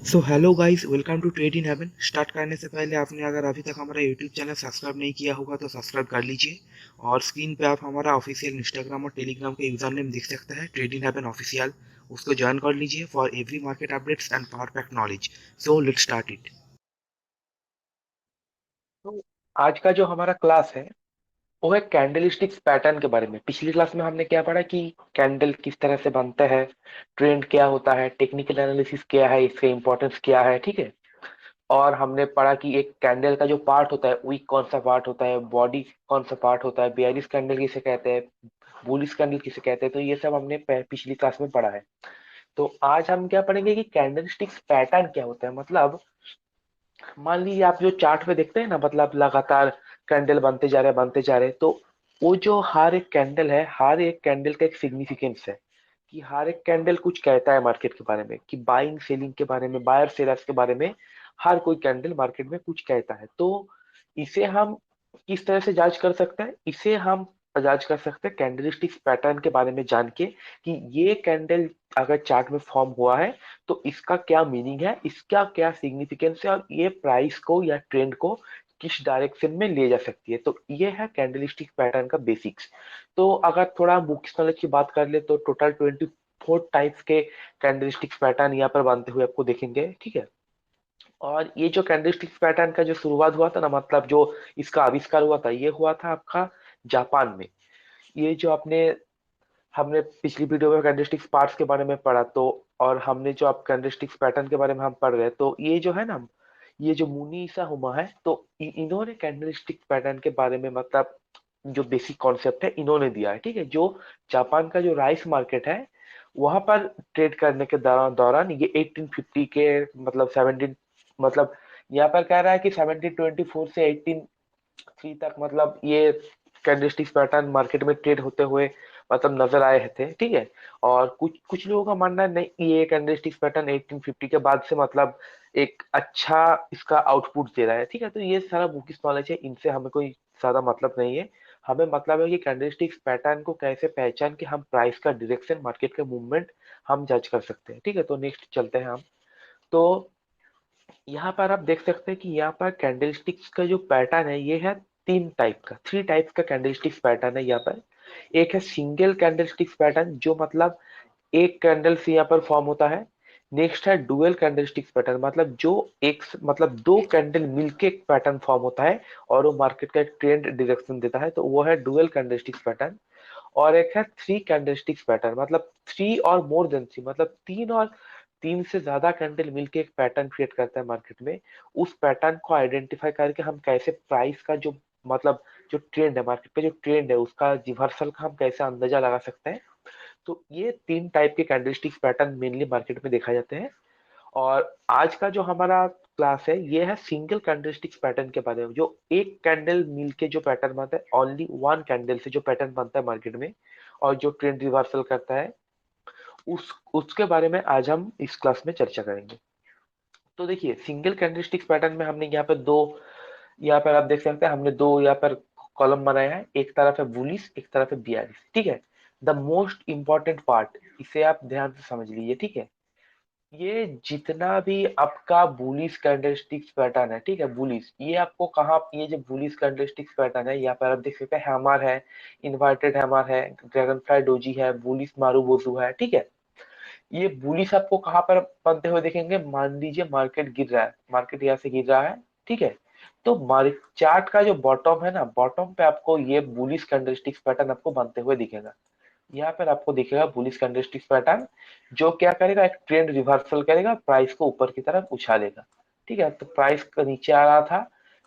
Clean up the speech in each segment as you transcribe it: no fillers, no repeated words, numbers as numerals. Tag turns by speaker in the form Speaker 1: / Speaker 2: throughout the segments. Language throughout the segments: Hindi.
Speaker 1: So hello guys, welcome to trade in heaven. Start करने से पहले आपने अगर अभी तक हमारा यूट्यूब चैनल सब्सक्राइब नहीं किया होगा तो सब्सक्राइब कर लीजिए। और स्क्रीन पे आप हमारा ऑफिशियल इंस्टाग्राम और टेलीग्राम का यूजर नेम देख सकते हैं, ट्रेड इन हेवन ऑफिशियल। उसको ज्वाइन कर लीजिए for every market updates and power pack knowledge. So let's start it.
Speaker 2: तो आज का जो हमारा क्लास है वो है कैंडलस्टिक्स पैटर्न के बारे में। पिछली क्लास में हमने क्या पढ़ा कि कैंडल किस तरह से बनता है, ट्रेंड क्या होता है, टेक्निकल एनालिसिस क्या है, इसका इंपॉर्टेंस क्या है, ठीक है। और हमने पढ़ा कि एक कैंडल का जो पार्ट होता है, वीक कौन सा पार्ट होता है, बॉडी कौन सा पार्ट होता है, बेयरिश कैंडल किसे कहते हैं, बुलिश कैंडल किसे कहते हैं। तो ये सब हमने पिछली क्लास में पढ़ा है। तो आज हम क्या पढ़ेंगे कि कैंडलस्टिक्स पैटर्न क्या होता है। मतलब मान लीजिए आप जो चार्ट पे देखते हैं ना, मतलब लगातार कैंडल बनते जा रहे हैं बनते जा रहे हैं। तो वो जो हर एक कैंडल है, हर एक कैंडल का एक सिग्निफिकेंस है कि हर एक कैंडल कुछ कहता है मार्केट के बारे में, कि बाइंग सेलिंग के बारे में, बायर सेलर्स के बारे में। हर कोई कैंडल मार्केट में कुछ कहता है। तो इसे हम किस तरह से जांच कर सकते हैं, इसे हम जांच कर सकते हैं कैंडलस्टिक्स पैटर्न के बारे में जान के, कि ये कैंडल अगर चार्ट में फॉर्म हुआ है तो इसका क्या मीनिंग है, इसका क्या सिग्निफिकेंस है, और ये प्राइस को या ट्रेंड को किस डायरेक्शन में ले जा सकती है। तो ये है कैंडलस्टिक पैटर्न का बेसिक्स। तो अगर थोड़ा बुक्स नॉलेज की बात कर ले तो टोटल 24 टाइप्स के कैंडलस्टिक पैटर्न यहाँ पर बनते हुए आपको देखेंगे, ठीक है। और ये जो कैंडलस्टिक पैटर्न का जो शुरुआत हुआ था ना, मतलब जो इसका आविष्कार हुआ था, ये हुआ था आपका जापान में। ये जो आपने हमने पिछली वीडियो में कैंडलस्टिक्स पार्ट्स के बारे में पढ़ा, तो और हमने जो आप कैंडलस्टिक्स पैटर्न के बारे में हम पढ़ रहे हैं, तो ये जो है ना, ये जो मुनीसा हुमा है, तो इन्होंने कैंडलस्टिक पैटर्न के बारे में, मतलब जो बेसिक कॉन्सेप्ट है इन्होंने दिया है, ठीक है। जो जापान का जो राइस मार्केट है वहां पर ट्रेड करने के दौरान दौरान ये 1850 के, मतलब 17, मतलब यहाँ पर कह रहा है कि 1724 से 18 तक, मतलब ये कैंडलस्टिक्स पैटर्न मार्केट में ट्रेड होते हुए मतलब नजर आए थे, ठीक है। और कुछ कुछ लोगों का मानना है नहीं, ये कैंडलस्टिक्स पैटर्न 1850 के बाद से मतलब एक अच्छा इसका आउटपुट दे रहा है, ठीक है। तो ये सारा बुकिश नॉलेज है, इनसे हमें कोई ज्यादा मतलब नहीं है। हमें मतलब है कि कैंडलस्टिक्स पैटर्न को कैसे पहचान के हम प्राइस का डायरेक्शन, मार्केट का मूवमेंट हम जज कर सकते हैं, ठीक है। तो नेक्स्ट चलते हैं हम। तो यहाँ पर आप देख सकते हैं कि यहाँ पर कैंडलस्टिक्स का जो पैटर्न है ये है तीन टाइप का, थ्री टाइप्स का कैंडलस्टिक्स पैटर्न है यहाँ पर। एक है सिंगल कैंडलस्टिक्स पैटर्न, जो मतलब एक कैंडल से यहाँ पर फॉर्म होता है। नेक्स्ट है डुअल कैंडलस्टिक्स पैटर्न, मतलब जो एक मतलब दो कैंडल मिलके एक पैटर्न फॉर्म होता है और वो मार्केट का एक ट्रेंड डायरेक्शन देता है, तो वो है डुअल कैंडलस्टिक्स पैटर्न। और एक है थ्री कैंडलस्टिक्स पैटर्न, मतलब थ्री और मोर देन थ्री, मतलब तीन और तीन से ज्यादा कैंडल मिलके एक पैटर्न क्रिएट करता है मार्केट में। उस पैटर्न को आइडेंटिफाई करके हम कैसे प्राइस का जो, मतलब जो ट्रेंड है, मार्केट पे जो ट्रेंड है उसका रिवर्सल का हम कैसे अंदाजा लगा सकते हैं। तो ये तीन टाइप के कैंडलस्टिक्स पैटर्न मेनली मार्केट में देखा जाते हैं। और आज का जो हमारा क्लास है ये है सिंगल कैंडलस्टिक्स पैटर्न के बारे में, जो एक कैंडल मिलके जो पैटर्न बनता है, ओनली वन कैंडल से जो पैटर्न बनता है मार्केट में और जो ट्रेंड रिवर्सल करता है, उसके बारे में आज हम इस क्लास में चर्चा करेंगे। तो देखिए, सिंगल कैंडलस्टिक्स पैटर्न में हमने यहाँ पर दो, यहाँ पर आप देख सकते हैं हमने दो यहाँ पर कॉलम बनाया है, एक तरफ है बुलिश, एक तरफ है बियरिश, ठीक है। द मोस्ट इंपॉर्टेंट पार्ट, इसे आप ध्यान से समझ लीजिए, ठीक है। ये जितना भी आपका बुलिश कैंडलस्टिक्स पैटर्न है, ठीक है, बुलिश, ये आपको कहाँ, ये जो बुलिश कैंडलस्टिक्स पैटर्न है यहाँ पर आप देख सकते हैं हैमर है, इन्वर्टेड हैमर है, ड्रैगन फ्लाई डोजी है, बुलिश मारूबोजू है, ठीक है। ये बुलिश आपको कहाँ पर बनते हुए देखेंगे, मान लीजिए मार्केट गिर रहा है, मार्केट यहाँ से गिर रहा है, ठीक है। तो मार्केट चार्ट का जो बॉटम है ना, बॉटम पे आपको ये बुलिश कैंडलस्टिक्स पैटर्न आपको बनते हुए दिखेगा। यहाँ पर आपको दिखेगा बुलिश कैंडलस्टिक्स पैटर्न, जो क्या करेगा, एक ट्रेंड रिवर्सल करेगा, प्राइस को ऊपर की तरफ उछालेगा, ठीक है। तो प्राइस का नीचे आ रहा था,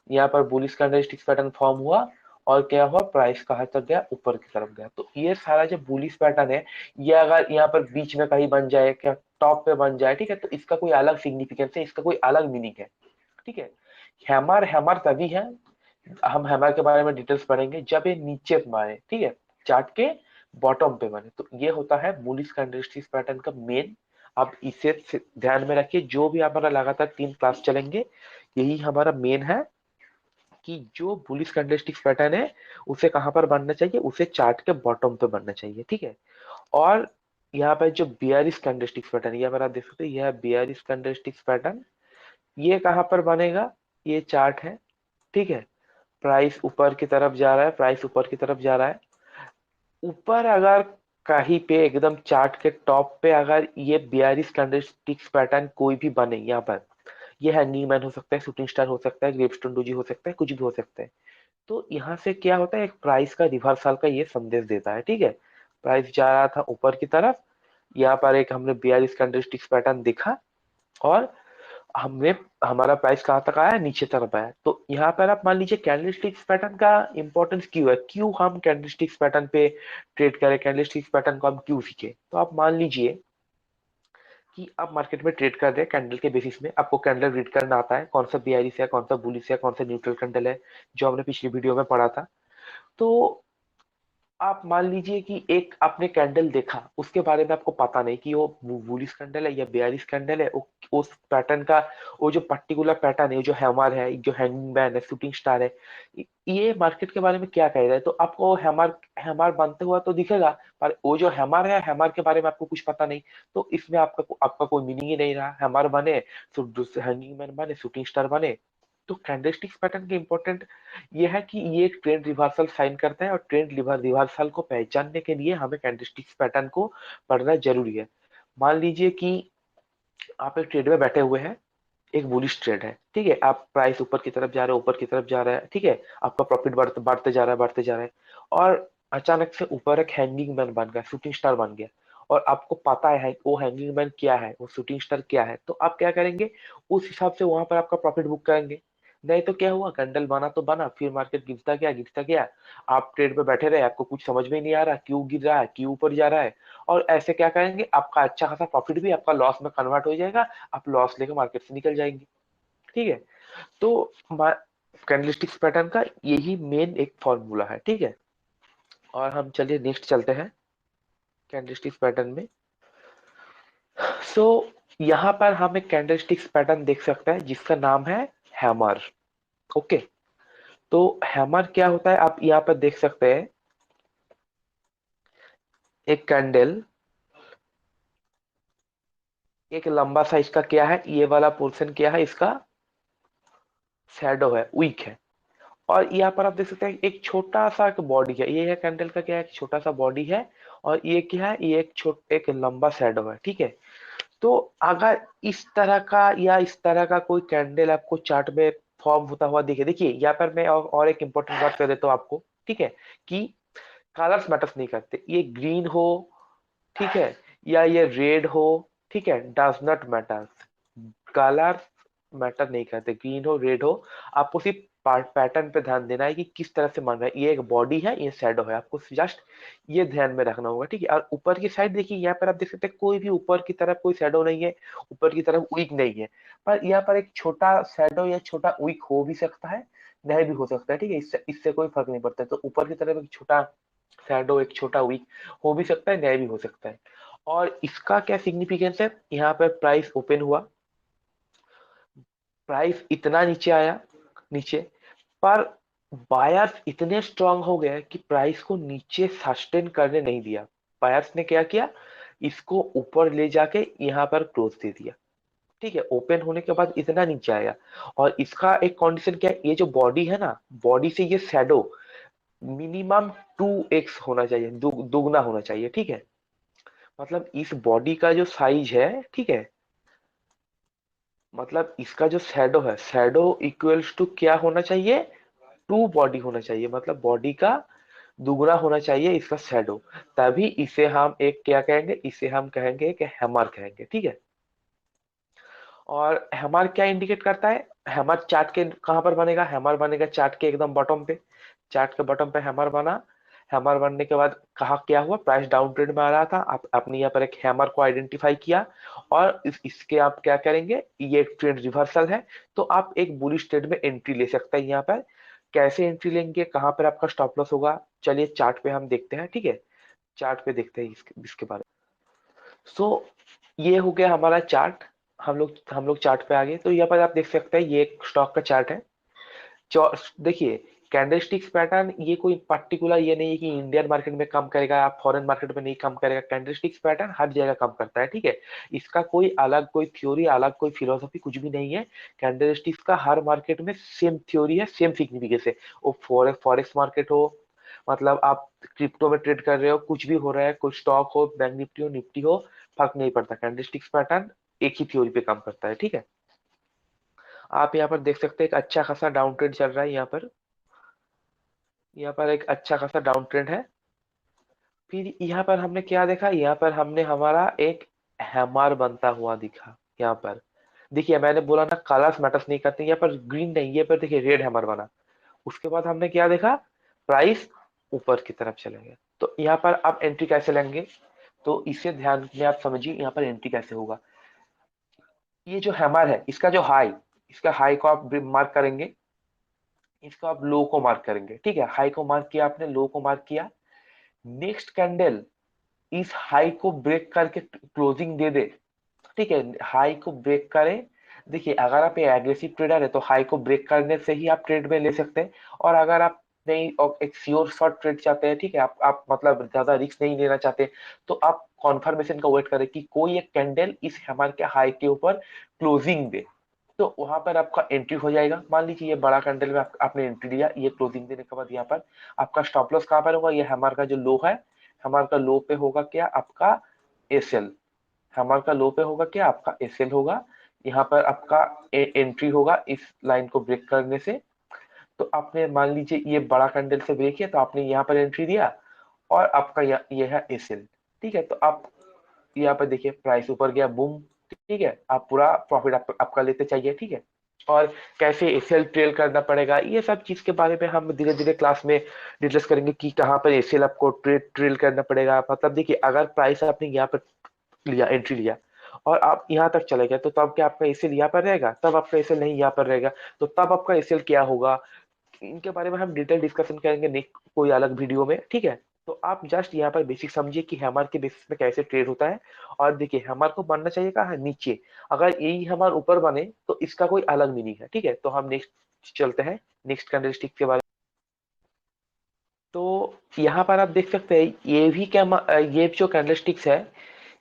Speaker 2: यहाँ पर बुलिश कैंडलस्टिक्स पैटर्न फॉर्म हुआ, और क्या हुआ, प्राइस कहाँ तक गया, ऊपर की तरफ गया। तो ये सारा जो बुलिश पैटर्न है, ये अगर यहाँ पर बीच में कहीं बन जाए, क्या टॉप पे बन जाए, ठीक है, तो इसका कोई अलग सिग्निफिकेंस है, इसका कोई अलग मीनिंग है, ठीक है। हैमर हैमर तभी है, हम हैमर के बारे में डिटेल्स पढ़ेंगे जब ये नीचे मारे, ठीक है, चार्ट के बॉटम पे मारे। तो ये होता है बुलिश कैंडलस्टिक्स पैटर्न का मेन। आप इसे ध्यान में रखिए, जो भी हमारा लगातार 3 क्लास चलेंगे, यही हमारा मेन है कि जो बुलिश कैंडलस्टिक्स पैटर्न है उसे कहाँ पर बनना चाहिए, उसे चार्ट के बॉटम पे बनना चाहिए, ठीक है। और यहाँ पर जो बियरिश कैंडलस्टिक्स पैटर्न, यहाँ पर आप देख सकते हैं, यह बियरिश कैंडलस्टिक्स पैटर्न, ये कहाँ पर बनेगा, ये चार्ट है, ठीक है। प्राइस ऊपर की तरफ जा रहा है, प्राइस ऊपर की तरफ जा रहा है। ऊपर अगर कहीं पे एकदम चार्ट के टॉप पे अगर ये बियरिश कैंडलस्टिक्स पैटर्न कोई भी बने, यहाँ पर ये हैंगिंग मैन हो सकता है, शूटिंग स्टार हो सकता है, ग्रेपस्टोन डोजी हो सकता है, कुछ भी हो सकता है। तो यहाँ से क्या होता है, एक प्राइस का रिवर्सल का ये संदेश देता है, ठीक है। प्राइस जा रहा था ऊपर की तरफ, यहाँ पर एक हमने बियरिश कैंडलस्टिक्स पैटर्न देखा, और हमने हमारा प्राइस कहाँ तक आया, नीचे तरफ आया। तो यहाँ पर आप मान लीजिए कैंडलस्टिक्स पैटर्न का इंपॉर्टेंस क्यों है, क्यों हम कैंडलस्टिक्स पैटर्न पे ट्रेड करें, कैंडलस्टिक्स पैटर्न को हम क्यों सीखे। तो आप मान लीजिए कि आप मार्केट में ट्रेड कर रहे हैं कैंडल के बेसिस में, आपको कैंडल रीड करना आता है, कौन सा बियरिश है, कौन सा बुलिश है, कौन सा न्यूट्रल कैंडल है, जो हमने पिछली वीडियो में पढ़ा था। तो आप मान लीजिए कि एक आपने कैंडल देखा, उसके बारे में आपको पता नहीं कि वो बुलिश कैंडल है या बेयरिश कैंडल है, उस पैटर्न का, वो जो पर्टिकुलर पैटर्न है, जो हैमर है, जो हैंगिंग मैन है, शूटिंग स्टार है, ये मार्केट के बारे में क्या कह रहा है। तो आपको हैमर हैमर बनते हुआ तो दिखेगा, पर वो जो हैमर है, हैमर के बारे में आपको कुछ पता नहीं। तो इसमें आपका आपका कोई मीनिंग ही नहीं रहा, हैमर बने, हैंगिंग मैन बने, शूटिंग स्टार बने। तो कैंडलस्टिक्स पैटर्न के इंपॉर्टेंट ये है कि ये एक ट्रेंड रिवर्सल साइन करता है, और ट्रेंड रिवर्सल को पहचानने के लिए हमें कैंडलस्टिक्स पैटर्न को पढ़ना जरूरी है। मान लीजिए कि आप एक ट्रेड में बैठे हुए हैं, एक बुलिश ट्रेड है, ठीक है, आप प्राइस ऊपर की तरफ जा रहे हैं, ऊपर की तरफ जा रहा है, ठीक है, आपका प्रॉफिट बढ़ते बढ़ते जा रहा है, बढ़ते जा रहा है, और अचानक से ऊपर एक हैंगिंग मैन बन गया, शूटिंग स्टार बन गया, और आपको पता है वो हैंगिंग मैन क्या है, वो शूटिंग स्टार क्या है। तो आप क्या करेंगे, उस हिसाब से वहां पर आपका प्रॉफिट बुक करेंगे। नहीं तो क्या हुआ, कैंडल बना तो बना, फिर मार्केट गिरता गया, गिरता गया, आप ट्रेड पे बैठे रहे, आपको कुछ समझ में ही नहीं आ रहा क्यों गिर रहा है, क्यों ऊपर जा रहा है, और ऐसे क्या करेंगे, आपका अच्छा खासा प्रॉफिट भी आपका लॉस में कन्वर्ट हो जाएगा, आप लॉस लेकर मार्केट से निकल जाएंगे, ठीक है। तो कैंडलस्टिक्स पैटर्न का यही मेन एक फॉर्मूला है, ठीक है। और हम चलिए नेक्स्ट चलते हैं कैंडलस्टिक्स पैटर्न में। सो यहाँ पर हम एक कैंडलस्टिक्स पैटर्न देख सकते हैं जिसका नाम है हैमर, ओके। तो हैमर क्या होता है, आप यहाँ पर देख सकते हैं, एक कैंडल, एक लंबा साइज का क्या है, ये वाला पोर्शन क्या है, इसका शैडो है, वीक है। और यहाँ पर आप देख सकते हैं एक छोटा सा एक बॉडी है, ये है कैंडल का क्या है, एक छोटा सा बॉडी है, और ये क्या है, ये एक लंबा शैडो है, ठीक है। तो अगर इस तरह का या इस तरह का कोई कैंडल आपको चार्ट में फॉर्म होता हुआ दिखे, देखिए यहाँ पर मैं और एक इंपॉर्टेंट बात कर देता हूँ आपको, ठीक है, कि कलर्स मैटर्स नहीं करते, ये ग्रीन हो, ठीक है, या ये रेड हो, ठीक है, does not matter, colour matter नहीं करते, ग्रीन हो, रेड हो, आपको सिर्फ पैटर्न पे ध्यान देना है कि किस तरह से बन रहा है, ये एक बॉडी है, ये शैडो है, आपको जस्ट ये ध्यान में रखना होगा, ठीक है। और ऊपर की साइड देखिए, यहाँ पर आप देख सकते हैं कोई भी ऊपर की तरफ कोई शैडो नहीं है, ऊपर की तरफ वीक नहीं है, पर यहाँ पर एक छोटा शैडो या छोटा वीक हो भी सकता है, नहीं भी हो सकता है, ठीक है, इससे इससे कोई फर्क नहीं पड़ता। तो ऊपर की तरफ एक छोटा शैडो, एक छोटा वीक हो भी सकता है, नहीं भी हो सकता है। और इसका क्या सिग्निफिकेंस है, यहाँ पर प्राइस ओपन हुआ, प्राइस इतना नीचे आया, नीचे, पर बायर्स इतने स्ट्रांग हो गए कि प्राइस को नीचे सस्टेन करने नहीं दिया। बायर्स ने क्या किया, इसको ऊपर ले जाके यहाँ पर क्लोज दे दिया, ठीक है। ओपन होने के बाद इतना नीचे आया, और इसका एक कंडीशन क्या है, ये जो बॉडी है ना, बॉडी से ये शैडो मिनिमम 2x होना चाहिए, दुगना होना चाहिए, ठीक है। मतलब इस बॉडी का जो साइज है, ठीक है, मतलब इसका जो शैडो है, शैडो इक्वल्स टू क्या होना चाहिए, टू बॉडी होना चाहिए, मतलब बॉडी का दुगना होना चाहिए इसका शैडो, तभी इसे हम एक क्या कहेंगे, इसे हम कहेंगे कि हैमर कहेंगे, ठीक है। और हैमर क्या इंडिकेट करता है, हैमर चार्ट के कहां पर बनेगा, हैमर बनेगा चार्ट के एकदम बॉटम पे, चार्ट के बॉटम पे हैमर बना, हैमर बनने के बाद कहा क्या हुआ, प्राइस डाउन ट्रेंड में आ रहा था, आप आपने यहाँ पर एक हैमर को आइडेंटिफाई किया, और इसके आप क्या करेंगे, ये एक ट्रेंड रिवर्सल है, तो आप एक बुलिश ट्रेड में एंट्री ले सकते हैं। यहाँ पर कैसे एंट्री लेंगे, कहाँ पर आपका स्टॉप लॉस होगा, चलिए चार्ट पे हम देखते हैं, ठीक है, चार्ट पे देखते हैं इसके बारे में। सो ये हो गया हमारा चार्ट, हम लोग चार्ट पे आ गए। तो यहाँ पर आप देख सकते हैं ये एक स्टॉक का चार्ट है। देखिए कैंडलस्टिक्स पैटर्न ये कोई पर्टिकुलर ये नहीं है कि इंडियन मार्केट में काम करेगा या फॉरेन मार्केट में नहीं काम करेगा। कैंडलस्टिक्स पैटर्न हर जगह काम करता है, ठीक है। इसका कोई अलग कोई थ्योरी, अलग कोई फिलोसफी कुछ भी नहीं है। कैंडलस्टिक्स का हर मार्केट में सेम थ्योरी है, सेम सिग्निफिकेंस है। वो फॉरेक्स मार्केट हो, मतलब आप क्रिप्टो में ट्रेड कर रहे हो, कुछ भी हो रहा है, कोई स्टॉक हो, बैंक निफ्टी हो, फर्क नहीं पड़ता। कैंडलस्टिक्स पैटर्न एक ही थ्योरी पे काम करता है, ठीक है। आप यहाँ पर देख सकते हैं एक अच्छा खासा डाउन ट्रेंड चल रहा है यहाँ पर एक अच्छा खासा डाउन ट्रेंड है। फिर यहाँ पर हमने क्या देखा, यहाँ पर हमने हमारा एक हैमर बनता हुआ दिखा। यहाँ पर देखिए, मैंने बोला ना कलर्स मैटर्स नहीं करते, यहाँ पर ग्रीन नहीं, ये पर देखिए रेड हैमर बना। उसके बाद हमने क्या देखा, प्राइस ऊपर की तरफ चले गए। तो यहाँ पर आप एंट्री कैसे लेंगे, तो इसे ध्यान में आप समझिए यहाँ पर एंट्री कैसे होगा। ये जो हैमर है, इसका जो हाई, इसका हाई को आप मार्क करेंगे, इसको आप लो को मार्क करेंगे, ठीक है। हाई को मार्क किया आपने, लो को मार्क किया। नेक्स्ट कैंडल इस हाई को ब्रेक करके क्लोजिंग दे दे, ठीक है। हाई को ब्रेक करे, देखिए अगर आप एग्रेसिव ट्रेडर है तो हाई को ब्रेक करने से ही आप ट्रेड में ले सकते हैं। और अगर आप नहीं और एक श्योर शॉर्ट ट्रेड चाहते हैं, ठीक है, आप मतलब ज्यादा रिस्क नहीं लेना चाहते, तो आप कॉन्फर्मेशन का वेट करें कि कोई एक कैंडल इस हमारे के हाई के ऊपर क्लोजिंग दे, तो वहां पर आपका एंट्री हो जाएगा। मान लीजिए ये बड़ा कैंडल में आपने एंट्री लिया, ये क्लोजिंग देने के बाद यहाँ पर आपका स्टॉप लॉस कहाँ पर होगा, ये हमारे का जो लो है, हमारे का लो पे होगा क्या, आपका एसएल। हमारे का लो पे होगा क्या, आपका एसएल होगा। यहाँ पर आपका एंट्री होगा इस लाइन को ब्रेक करने से। तो आपने मान लीजिए ये बड़ा कैंडल से ब्रेक किया, तो आपने यहाँ पर एंट्री दिया, और आपका ये है एसएल, ठीक है। तो आप यहाँ पर देखिए प्राइस ऊपर गया, बूम, ठीक है, आप पूरा प्रॉफिट आपका लेते चाहिए, ठीक है। और कैसे एसएल ट्रेल करना पड़ेगा, ये सब चीज के बारे में हम धीरे धीरे क्लास में डिस्कस करेंगे कि कहाँ पर एसएल आपको ट्रेल करना पड़ेगा। मतलब देखिए, अगर प्राइस आपने यहाँ पर लिया, एंट्री लिया, और आप यहाँ तक चले गए, तो तब क्या आपका एसएल यहाँ पर रहेगा, तब आपका एसएल नहीं यहाँ पर रहेगा, तो तब आपका एसएल क्या होगा, इनके बारे में हम डिटेल डिस्कशन करेंगे नेक्स्ट कोई अलग वीडियो में, ठीक है। तो आप जस्ट यहाँ पर बेसिक समझिए कि हैमर के बेसिस में कैसे ट्रेड होता है। और देखिए हैमर को बनना चाहिए कहाँ है, नीचे। अगर यही हैमर ऊपर बने तो इसका कोई अलग मीनिंग है, ठीक है। तो हम नेक्स्ट चलते हैं, नेक्स्ट कैंडलस्टिक के बारे में। तो यहाँ पर आप देख सकते हैं ये भी क्या, ये जो कैंडलस्टिक्स है,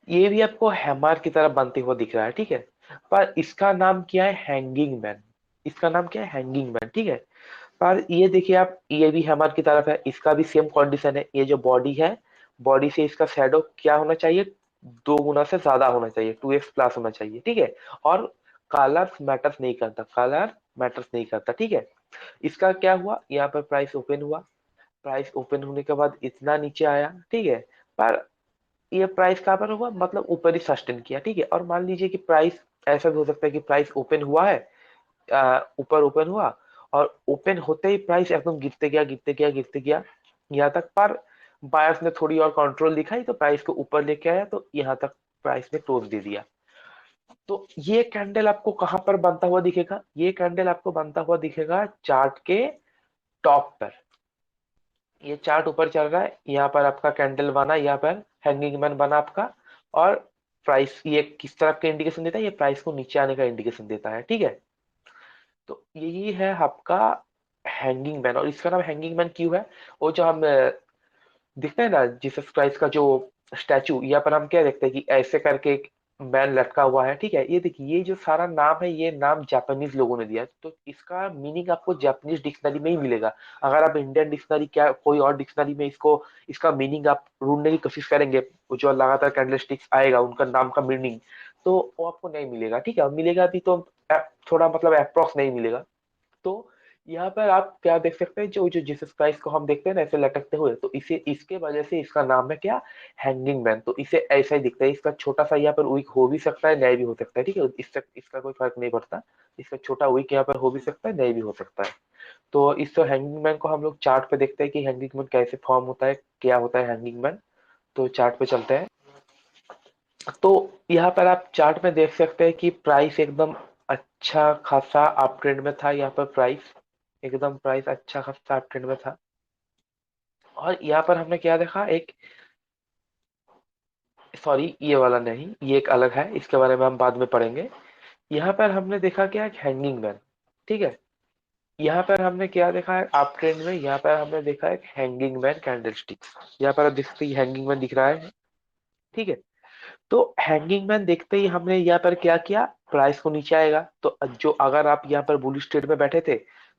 Speaker 2: ये भी आपको हैमर की तरह बनते हुए दिख रहा है, ठीक है। पर इसका नाम क्या है, हैंगिंग मैन। इसका नाम क्या है, हैंगिंग मैन, ठीक है। पर ये देखिए आप, ये भी हैमर की तरफ है, इसका भी सेम कंडीशन है। ये जो बॉडी है, बॉडी से इसका शैडो क्या होना चाहिए, 2 गुना से ज्यादा होना चाहिए, 2x प्लस होना चाहिए, ठीक है। और कलर मैटर्स नहीं करता, कलर मैटर्स नहीं करता, ठीक है। इसका क्या हुआ, यहाँ पर प्राइस ओपन हुआ, प्राइस ओपन होने के बाद इतना नीचे आया, ठीक है। पर ये प्राइस कहाँ पर हुआ, मतलब ऊपर ही सस्टेन किया, ठीक है। और मान लीजिए कि प्राइस ऐसा भी हो सकता है कि प्राइस ओपन हुआ है, ऊपर ओपन हुआ, और ओपन होते ही प्राइस एकदम गिरते गया, गिरते गया, गिरते गया यहाँ तक। पर बायर्स ने थोड़ी और कंट्रोल दिखाई तो प्राइस को ऊपर लेके आया, तो यहाँ तक प्राइस ने क्लोज दे दिया। तो ये कैंडल आपको कहां पर बनता हुआ दिखेगा, ये कैंडल आपको बनता हुआ दिखेगा चार्ट के टॉप पर। ये चार्ट ऊपर चल रहा है, यहाँ पर आपका कैंडल बना, यहाँ पर हैंगिंग मैन बना आपका। और प्राइस ये किस तरह का इंडिकेशन देता है, ये प्राइस को नीचे आने का इंडिकेशन देता है, ठीक है। तो यही है आपका हैंगिंग मैन। और इसका नाम हैंगिंग मैन क्यों है, वो जो हम दिखते हैं ना जीसस क्राइस्ट का जो स्टैचू, यहाँ पर हम क्या देखते हैं कि ऐसे करके एक मैन लटका हुआ है, ठीक है। ये देखिए, ये जो सारा नाम है, ये नाम जापानीज लोगों ने दिया है, तो इसका मीनिंग आपको जापानीज डिक्शनरी में ही मिलेगा। अगर आप इंडियन डिक्शनरी क्या कोई और डिक्शनरी में इसको, इसका मीनिंग आप ढूंढने की कोशिश करेंगे, जो लगातार कैंडलस्टिक्स आएगा उनका नाम का मीनिंग, तो वो आपको नहीं मिलेगा, ठीक है। मिलेगा भी तो थोड़ा मतलब अप्रोक्स नहीं मिलेगा। तो यहाँ पर आप क्या देख सकते हैं, जो जो जीसस क्राइस्ट को हम देखते हैं ना ऐसे लटकते हुए, तो इसे इसके वजह से इसका नाम है क्या, हैंगिंग मैन। तो इसे ऐसा ही दिखता है, इसका छोटा सा यहाँ पर वीक हो भी सकता है, नहीं भी हो सकता है, ठीक है। इससे इसका कोई फर्क नहीं पड़ता, इसका छोटा वीक यहाँ पर हो भी सकता है, नहीं भी हो सकता है। तो इस हैंगिंग मैन को हम लोग चार्ट पे देखते हैं कि हैंगिंग मैन कैसे फॉर्म होता है, क्या होता है हैंगिंग मैन। तो चार्ट पे चलते हैं। तो यहाँ पर आप चार्ट में देख सकते हैं कि प्राइस एकदम अच्छा खासा अप ट्रेंड में था, यहाँ पर प्राइस एकदम प्राइस अच्छा खासा अप ट्रेंड में था। और यहाँ पर हमने क्या देखा, एक, सॉरी ये वाला नहीं, ये एक अलग है, इसके बारे में हम बाद में पढ़ेंगे। यहाँ पर हमने देखा क्या, एक हैंगिंग मैन, ठीक है। यहाँ पर हमने क्या देखा है आप ट्रेंड में, यहाँ पर हमने देखा है हैंगिंग मैन कैंडलस्टिक्स। यहाँ पर आप देख सकते हैं हैंगिंग मैन दिख रहा है, ठीक है। तो हैंगिंग मैन देखते ही हमने यहाँ पर क्या किया, प्राइस को नीचे आएगा तो जो अगर आप यहाँ पर बुलिश ट्रेड में बैठे थे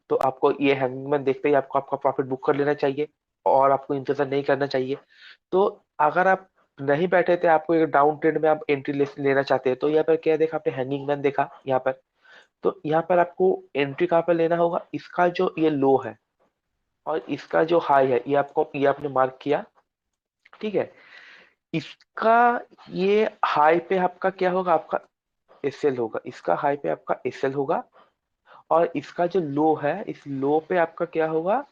Speaker 2: तो आपको ये हैंगिंग मैन देखते ही आपको आपका प्रॉफिट बुक कर लेना चाहिए और आपको इंतजार नहीं करना चाहिए। तो अगर आप नहीं बैठे थे, आपको एक डाउन ट्रेड में आप एंट्री लेना चाहते हैं, तो यहाँ पर क्या देखा आपने, हैंगिंग मैन देखा यहाँ पर। तो यहाँ पर आपको एंट्री कहाँ पर लेना होगा, इसका जो ये लो है और इसका जो हाई है ये आपको, ये आपने मार्क किया, ठीक है। इसका ये हाई पे आपका क्या होगा, आपका एसएल होगा, इसका हाई पे आपका एसएल होगा। और इसका जो लो है, इस लो पे आपका क्या होगा,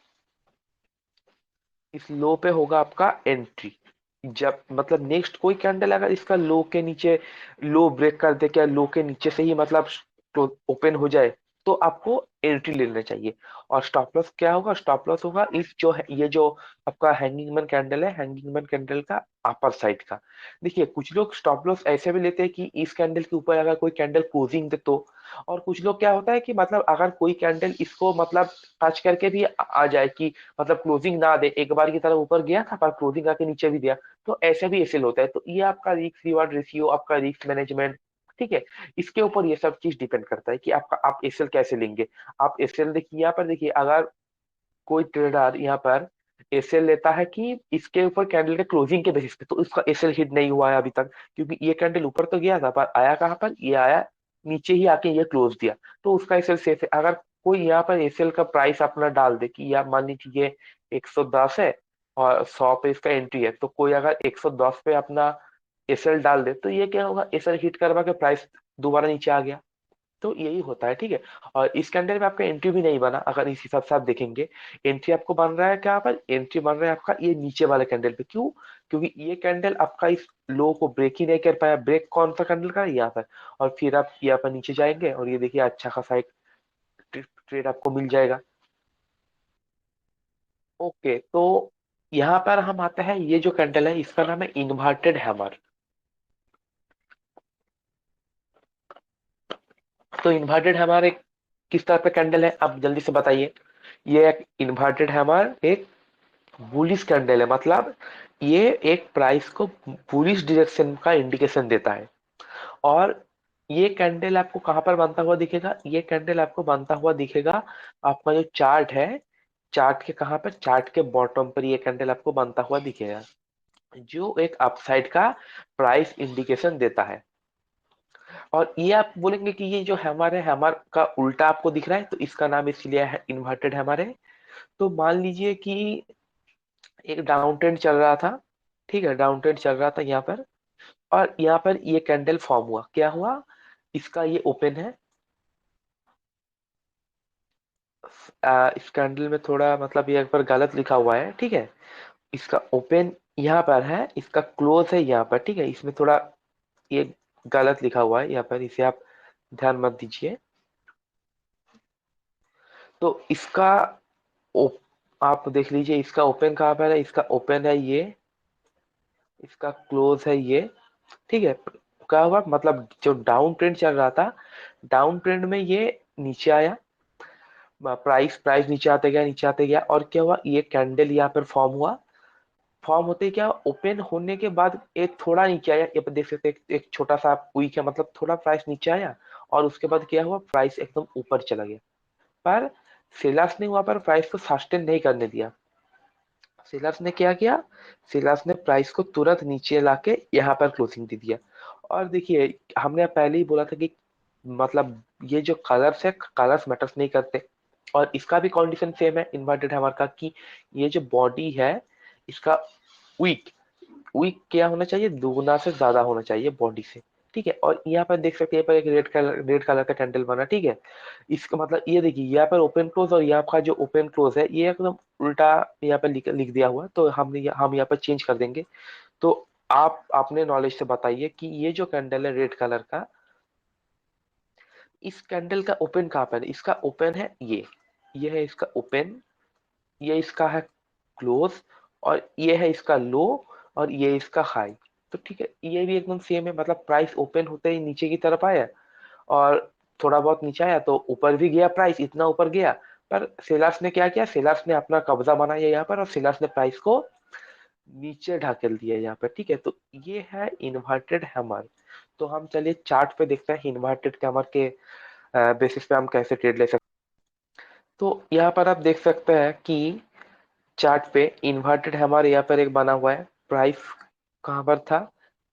Speaker 2: इस लो पे होगा आपका एंट्री। जब मतलब नेक्स्ट कोई कैंडल अगर इसका लो के नीचे, लो ब्रेक कर दे, क्या लो के नीचे से ही मतलब तो ओपन हो जाए, तो आपको एंट्री ले लेना चाहिए। और स्टॉप लॉस क्या होगा, स्टॉप लॉस होगा इस जो है, ये जो आपका हैंगिंग मैन कैंडल है, हैंगिंग मैन कैंडल का अपर साइड का। देखिए कुछ लोग स्टॉप लॉस ऐसे भी लेते हैं कि इस कैंडल के ऊपर अगर कोई कैंडल क्लोजिंग दे तो। और कुछ लोग क्या होता है कि मतलब अगर कोई कैंडल इसको मतलब टच करके भी आ जाए कि मतलब क्लोजिंग ना दे, एक बार की तरह ऊपर गया था पर क्लोजिंग आके नीचे भी दिया, तो ऐसे भी एसेल होता है। तो ये आपका रिस्क रिवार्ड रेशियो, आपका रिस्क मैनेजमेंट, ठीक है, इसके ऊपर ये सब चीज डिपेंड करता है कि आपका आप एसेल कैसे लेंगे। आप एसेल देखिए, यहाँ पर देखिए अगर कोई ट्रेडर यहाँ पर एसएल लेता है कि इसके ऊपर कैंडल के क्लोजिंग के बेसिस पे, तो इसका एसएल हिट नहीं हुआ है अभी तक, क्योंकि ये कैंडल ऊपर तो गया था पर आया कहाँ पर, ये आया नीचे ही आके ये क्लोज दिया, तो उसका एसएल सेफ है। अगर कोई यहाँ पर एसएल का प्राइस अपना डाल दे कि या मान लीजिए ये 110 है और 100 पे इसका एंट्री है, तो कोई अगर 110 पे अपना एसएल डाल दे तो ये क्या होगा, एसएल हिट करवा के प्राइस दोबारा नीचे आ गया। तो यही होता है, ठीक है। और इस कैंडल में आपका एंट्री भी नहीं बना, अगर इस हिसाब से आप देखेंगे, एंट्री आपको बन रहा है क्या पर, एंट्री बन रहा है आपका ये नीचे वाले कैंडल पे। क्यों, क्योंकि ये कैंडल आपका इस लो को ब्रेक ही नहीं कर पाया। ब्रेक कौन सा कैंडल का है, यहाँ पर। और फिर आप यहाँ पर नीचे जाएंगे और ये देखिए अच्छा खासा एक ट्रेड आपको मिल जाएगा। ओके, तो यहाँ पर हम आते हैं, ये जो कैंडल है इसका नाम है इन्वर्टेड हैमर। तो इन्वर्टेड हैमर एक किस तरह का कैंडल है, आप जल्दी से बताइए। ये एक इन्वर्टेड हैमर एक बुलिश कैंडल है, मतलब ये एक प्राइस को बुलिश डायरेक्शन का इंडिकेशन देता है। और ये कैंडल आपको कहां पर बनता हुआ दिखेगा, ये कैंडल आपको बनता हुआ दिखेगा आपका जो चार्ट है, चार्ट के कहां पर, चार्ट के बॉटम पर ये कैंडल आपको बनता हुआ दिखेगा, जो एक अपसाइड का प्राइस इंडिकेशन देता है। और ये आप बोलेंगे कि ये जो हैमर है, हैमर का उल्टा आपको दिख रहा है, तो इसका नाम इसलिए है इन्वर्टेड हैमर है। तो मान लीजिए कि एक डाउन ट्रेंड चल रहा था, ठीक है, डाउन ट्रेंड चल रहा था यहाँ पर, और यहाँ पर ये कैंडल फॉर्म हुआ, क्या हुआ, इसका ये ओपन है। इस कैंडल में थोड़ा मतलब ये पर गलत लिखा हुआ है, ठीक है। इसका ओपन यहाँ पर है, इसका क्लोज है यहाँ पर, ठीक है, इसमें थोड़ा ये गलत लिखा हुआ है यहाँ पर, इसे आप ध्यान मत दीजिए। तो इसका ओप, आप देख लीजिए इसका ओपन कहाँ पर है, इसका ओपन है ये, इसका क्लोज है ये, ठीक है। क्या हुआ, मतलब जो डाउन ट्रेंड चल रहा था, डाउन ट्रेंड में ये नीचे आया, प्राइस प्राइस नीचे आते गया, नीचे आते गया, और क्या हुआ, ये कैंडल यहाँ पर फॉर्म हुआ। फॉर्म होते ही क्या, ओपन होने के बाद एक थोड़ा नीचे आया, ये पर देख सकते हैं एक छोटा सा वीक है, मतलब थोड़ा प्राइस नीचे आया, और उसके बाद क्या हुआ, प्राइस एकदम ऊपर चला गया। पर सेलर्स ने वहां पर प्राइस को सस्टेन नहीं करने दिया। सेलर्स ने क्या किया, सेलर्स ने प्राइस को तुरंत नीचे लाके यहाँ पर क्लोजिंग दे दिया। और देखिए हमने पहले ही बोला था कि मतलब ये जो कलर्स है, कलर्स मैटर्स नहीं करते। और इसका भी कंडीशन सेम है इन्वर्टेड हैमर का, कि ये जो बॉडी है इसका वीक, वीक क्या होना चाहिए, दुगुना से ज्यादा होना चाहिए बॉडी से, ठीक है। और यहाँ पर देख सकते हैं, यहाँ पर एक रेड कलर का कैंडल बना, ठीक है। इसका मतलब ये देखिए यहाँ पर ओपन क्लोज, और यहाँ का जो ओपन क्लोज है ये एकदम उल्टा यहाँ पर लिख दिया हुआ है, तो हम यहाँ पर चेंज कर देंगे। तो आप अपने नॉलेज से बताइए कि ये जो कैंडल है रेड कलर का, इस कैंडल का ओपन कहाँ पर है, इसका ओपन है ये है इसका ओपन, ये इसका है क्लोज, और ये है इसका लो, और ये इसका हाई। तो ठीक है, ये भी एकदम सेम है, मतलब प्राइस ओपन होते ही नीचे की तरफ आया, और थोड़ा बहुत नीचे आया तो ऊपर भी गया, प्राइस इतना ऊपर गया, पर सेलर्स ने क्या किया, सेलर्स ने अपना कब्जा बनाया यहाँ पर और सेलर्स ने प्राइस को नीचे ढकेल दिया यहाँ पर। ठीक है, तो ये है इन्वर्टेड हैमर। तो हम चलिए चार्ट पे देखते हैं इन्वर्टेड हैमर के बेसिस पे हम कैसे ट्रेड ले सकते हैं। तो यहाँ पर आप देख सकते हैं कि चार्ट पे इन्वर्टेड हैमर यहाँ पर एक बना हुआ है। प्राइस कहाँ पर था,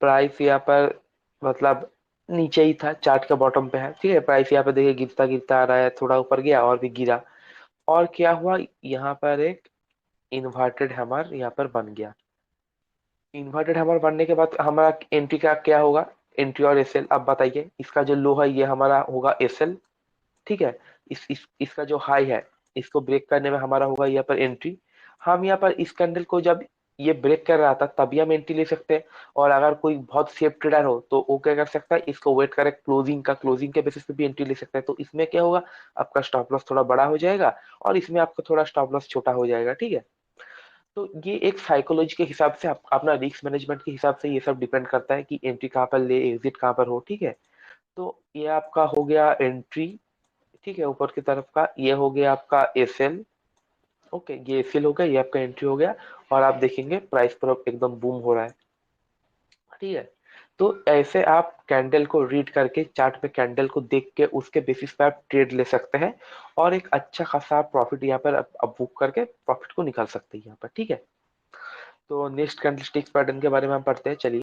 Speaker 2: प्राइस यहाँ पर मतलब नीचे ही था, चार्ट के बॉटम पे है। ठीक है, प्राइस यहाँ पे देखिए गिरता गिरता आ रहा है, थोड़ा ऊपर गया और भी गिरा, और क्या हुआ, यहाँ पर एक इन्वर्टेड हैमर यहाँ पर बन गया। इन्वर्टेड हैमर बनने के बाद हमारा एंट्री का क्या होगा, एंट्री और एसएल। अब बताइए, इसका जो लो है ये हमारा होगा एसएल। ठीक है, इसका जो हाई है इसको ब्रेक करने में हमारा होगा यहाँ पर एंट्री। हम यहाँ पर इस कैंडल को जब ये ब्रेक कर रहा था तभी हम एंट्री ले सकते हैं। और अगर कोई बहुत सेफ ट्रेडर हो तो वो क्या कर सकता है, इसको वेट करे क्लोजिंग का, क्लोजिंग के बेसिस पे भी एंट्री ले सकता है। तो इसमें क्या होगा, आपका स्टॉप लॉस थोड़ा बड़ा हो जाएगा और इसमें आपका थोड़ा स्टॉप लॉस छोटा हो जाएगा। ठीक है, तो ये एक साइकोलॉजी के हिसाब से अपना रिस्क मैनेजमेंट के हिसाब से ये सब डिपेंड करता है कि एंट्री कहाँ पर ले, एग्जिट कहाँ पर हो। ठीक है, तो ये आपका हो गया एंट्री। ठीक है, ऊपर की तरफ का ये हो गया आपका एसएल। ओके, ये एसएल हो गया, ये आपका एंट्री हो गया। और आप देखेंगे प्राइस पर अब एकदम बूम हो रहा है। ठीक है, तो ऐसे आप कैंडल को रीड करके, चार्ट पे कैंडल को देख के उसके बेसिस पे आप ट्रेड ले सकते हैं और एक अच्छा खासा प्रॉफिट यहाँ पर आप बुक करके प्रॉफिट को निकाल सकते हैं यहाँ पर। ठीक है, तो नेक्स्ट कैंडलस्टिक्स पैटर्न के बारे में हम पढ़ते हैं, चलिए।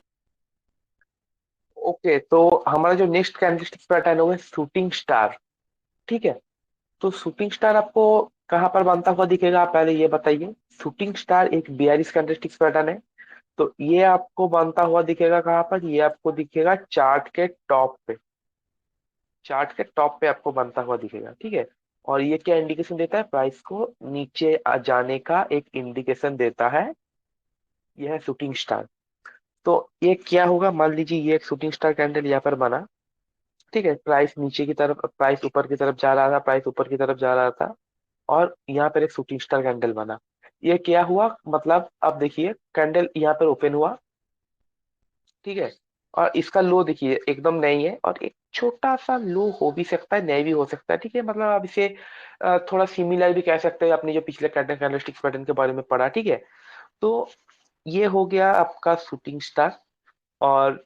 Speaker 2: ओके, तो हमारा जो नेक्स्ट कैंडलस्टिक्स पैटर्न है वो है शूटिंग स्टार। ठीक है, तो शूटिंग स्टार आपको कहाँ पर बनता हुआ दिखेगा, आप पहले ये बताइए। शूटिंग स्टार एक बियरिश कैंडलस्टिक्स पैटर्न है, तो ये आपको बनता हुआ दिखेगा कहाँ पर, ये आपको दिखेगा चार्ट के टॉप पे। चार्ट के टॉप पे आपको बनता हुआ दिखेगा। ठीक है, और ये क्या इंडिकेशन देता है, प्राइस को नीचे आ जाने का एक इंडिकेशन देता है। यह है शूटिंग स्टार। तो ये क्या होगा, मान लीजिए ये एक शूटिंग स्टार कैंडल यहाँ पर बना। ठीक है, प्राइस नीचे की तरफ, प्राइस ऊपर की तरफ जा रहा था, प्राइस ऊपर की तरफ जा रहा था, और यहाँ पर एक शूटिंग स्टार कैंडल बना। ये क्या हुआ, मतलब अब देखिए कैंडल यहाँ पर ओपन हुआ। ठीक है, और इसका लो देखिए एकदम नहीं है, और एक छोटा सा लो हो भी सकता है, नहीं भी हो सकता है। ठीक है, मतलब आप इसे थोड़ा सिमिलर भी कह सकते हैं अपने जो पिछले कैंडलस्टिक्स पैटर्न के बारे में पढ़ा। ठीक है, तो ये हो गया आपका शूटिंग स्टार। और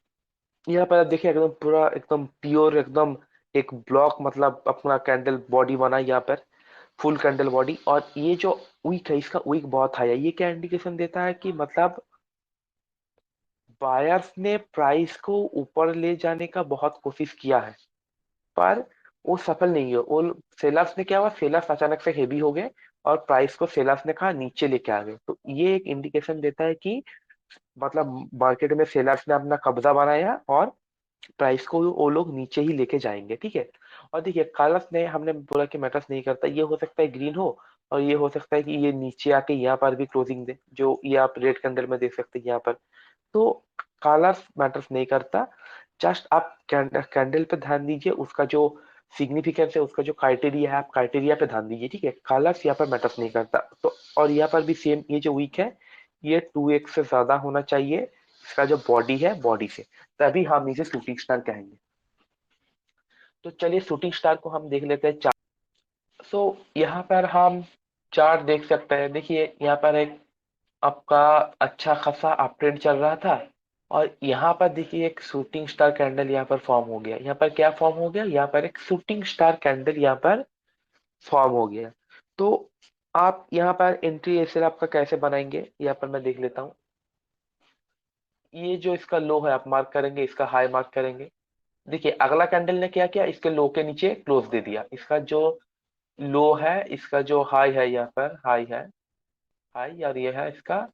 Speaker 2: यहाँ पर आप देखिए एकदम पूरा एकदम प्योर एकदम एक ब्लॉक, मतलब अपना कैंडल बॉडी बना यहाँ पर, फुल कैंडल बॉडी। और ये जो विक है इसका विक बहुत हाई है। ये क्या इंडिकेशन देता है कि मतलब बायर्स ने प्राइस को ऊपर ले जाने का बहुत कोशिश किया है पर वो सफल नहीं हुआ। वो सेलर्स ने क्या हुआ, सेलर्स अचानक से हेवी हो गए और प्राइस को सेलर्स ने कहा नीचे लेके आ गए। तो ये एक इंडिकेशन देता है कि मतलब मार्केट में सेलर्स ने अपना कब्जा बनाया और प्राइस को वो लोग नीचे ही लेके जाएंगे। ठीक है, और देखिए कलर्स ने, हमने बोला कि मैटर्स नहीं करता, ये हो सकता है ग्रीन हो और ये हो सकता है कि ये नीचे आके यहाँ पर भी क्लोजिंग दे, जो ये आप रेड कैंडल में देख सकते हैं यहाँ पर। तो कलर्स मैटर्स नहीं करता, जस्ट आप कैंडल पे ध्यान दीजिए, उसका जो सिग्निफिकेंस है, उसका जो क्राइटेरिया है, आप क्राइटेरिया पे ध्यान दीजिए। ठीक है, कलर्स यहाँ पर मैटर्स नहीं करता। तो और यहाँ पर भी सेम, ये जो वीक है ये 2x से ज्यादा होना चाहिए इसका जो बॉडी है, बॉडी से, तभी हम इसे शूटिंग स्टार कहेंगे। तो चलिए शूटिंग स्टार को हम देख लेते हैं चार्ट। सो यहाँ पर हम चार्ट देख सकते हैं। देखिए यहाँ पर एक आपका अच्छा खासा अप ट्रेंड चल रहा था और यहाँ पर देखिए एक शूटिंग स्टार कैंडल यहाँ पर फॉर्म हो गया। यहाँ पर क्या फॉर्म हो गया, यहाँ पर एक शूटिंग स्टार कैंडल यहाँ पर फॉर्म हो गया। तो आप यहाँ पर एंट्री एसएल आपका कैसे बनाएंगे, यहाँ पर मैं देख लेता हूँ। ये जो इसका लो है आप मार्क करेंगे, इसका हाई मार्क करेंगे। देखिए अगला कैंडल ने क्या किया, इसके लो के नीचे क्लोज दे दिया। इसका जो लो है, इसका जो हाई है, यहाँ पर हाई है, हाई, और ये है इसका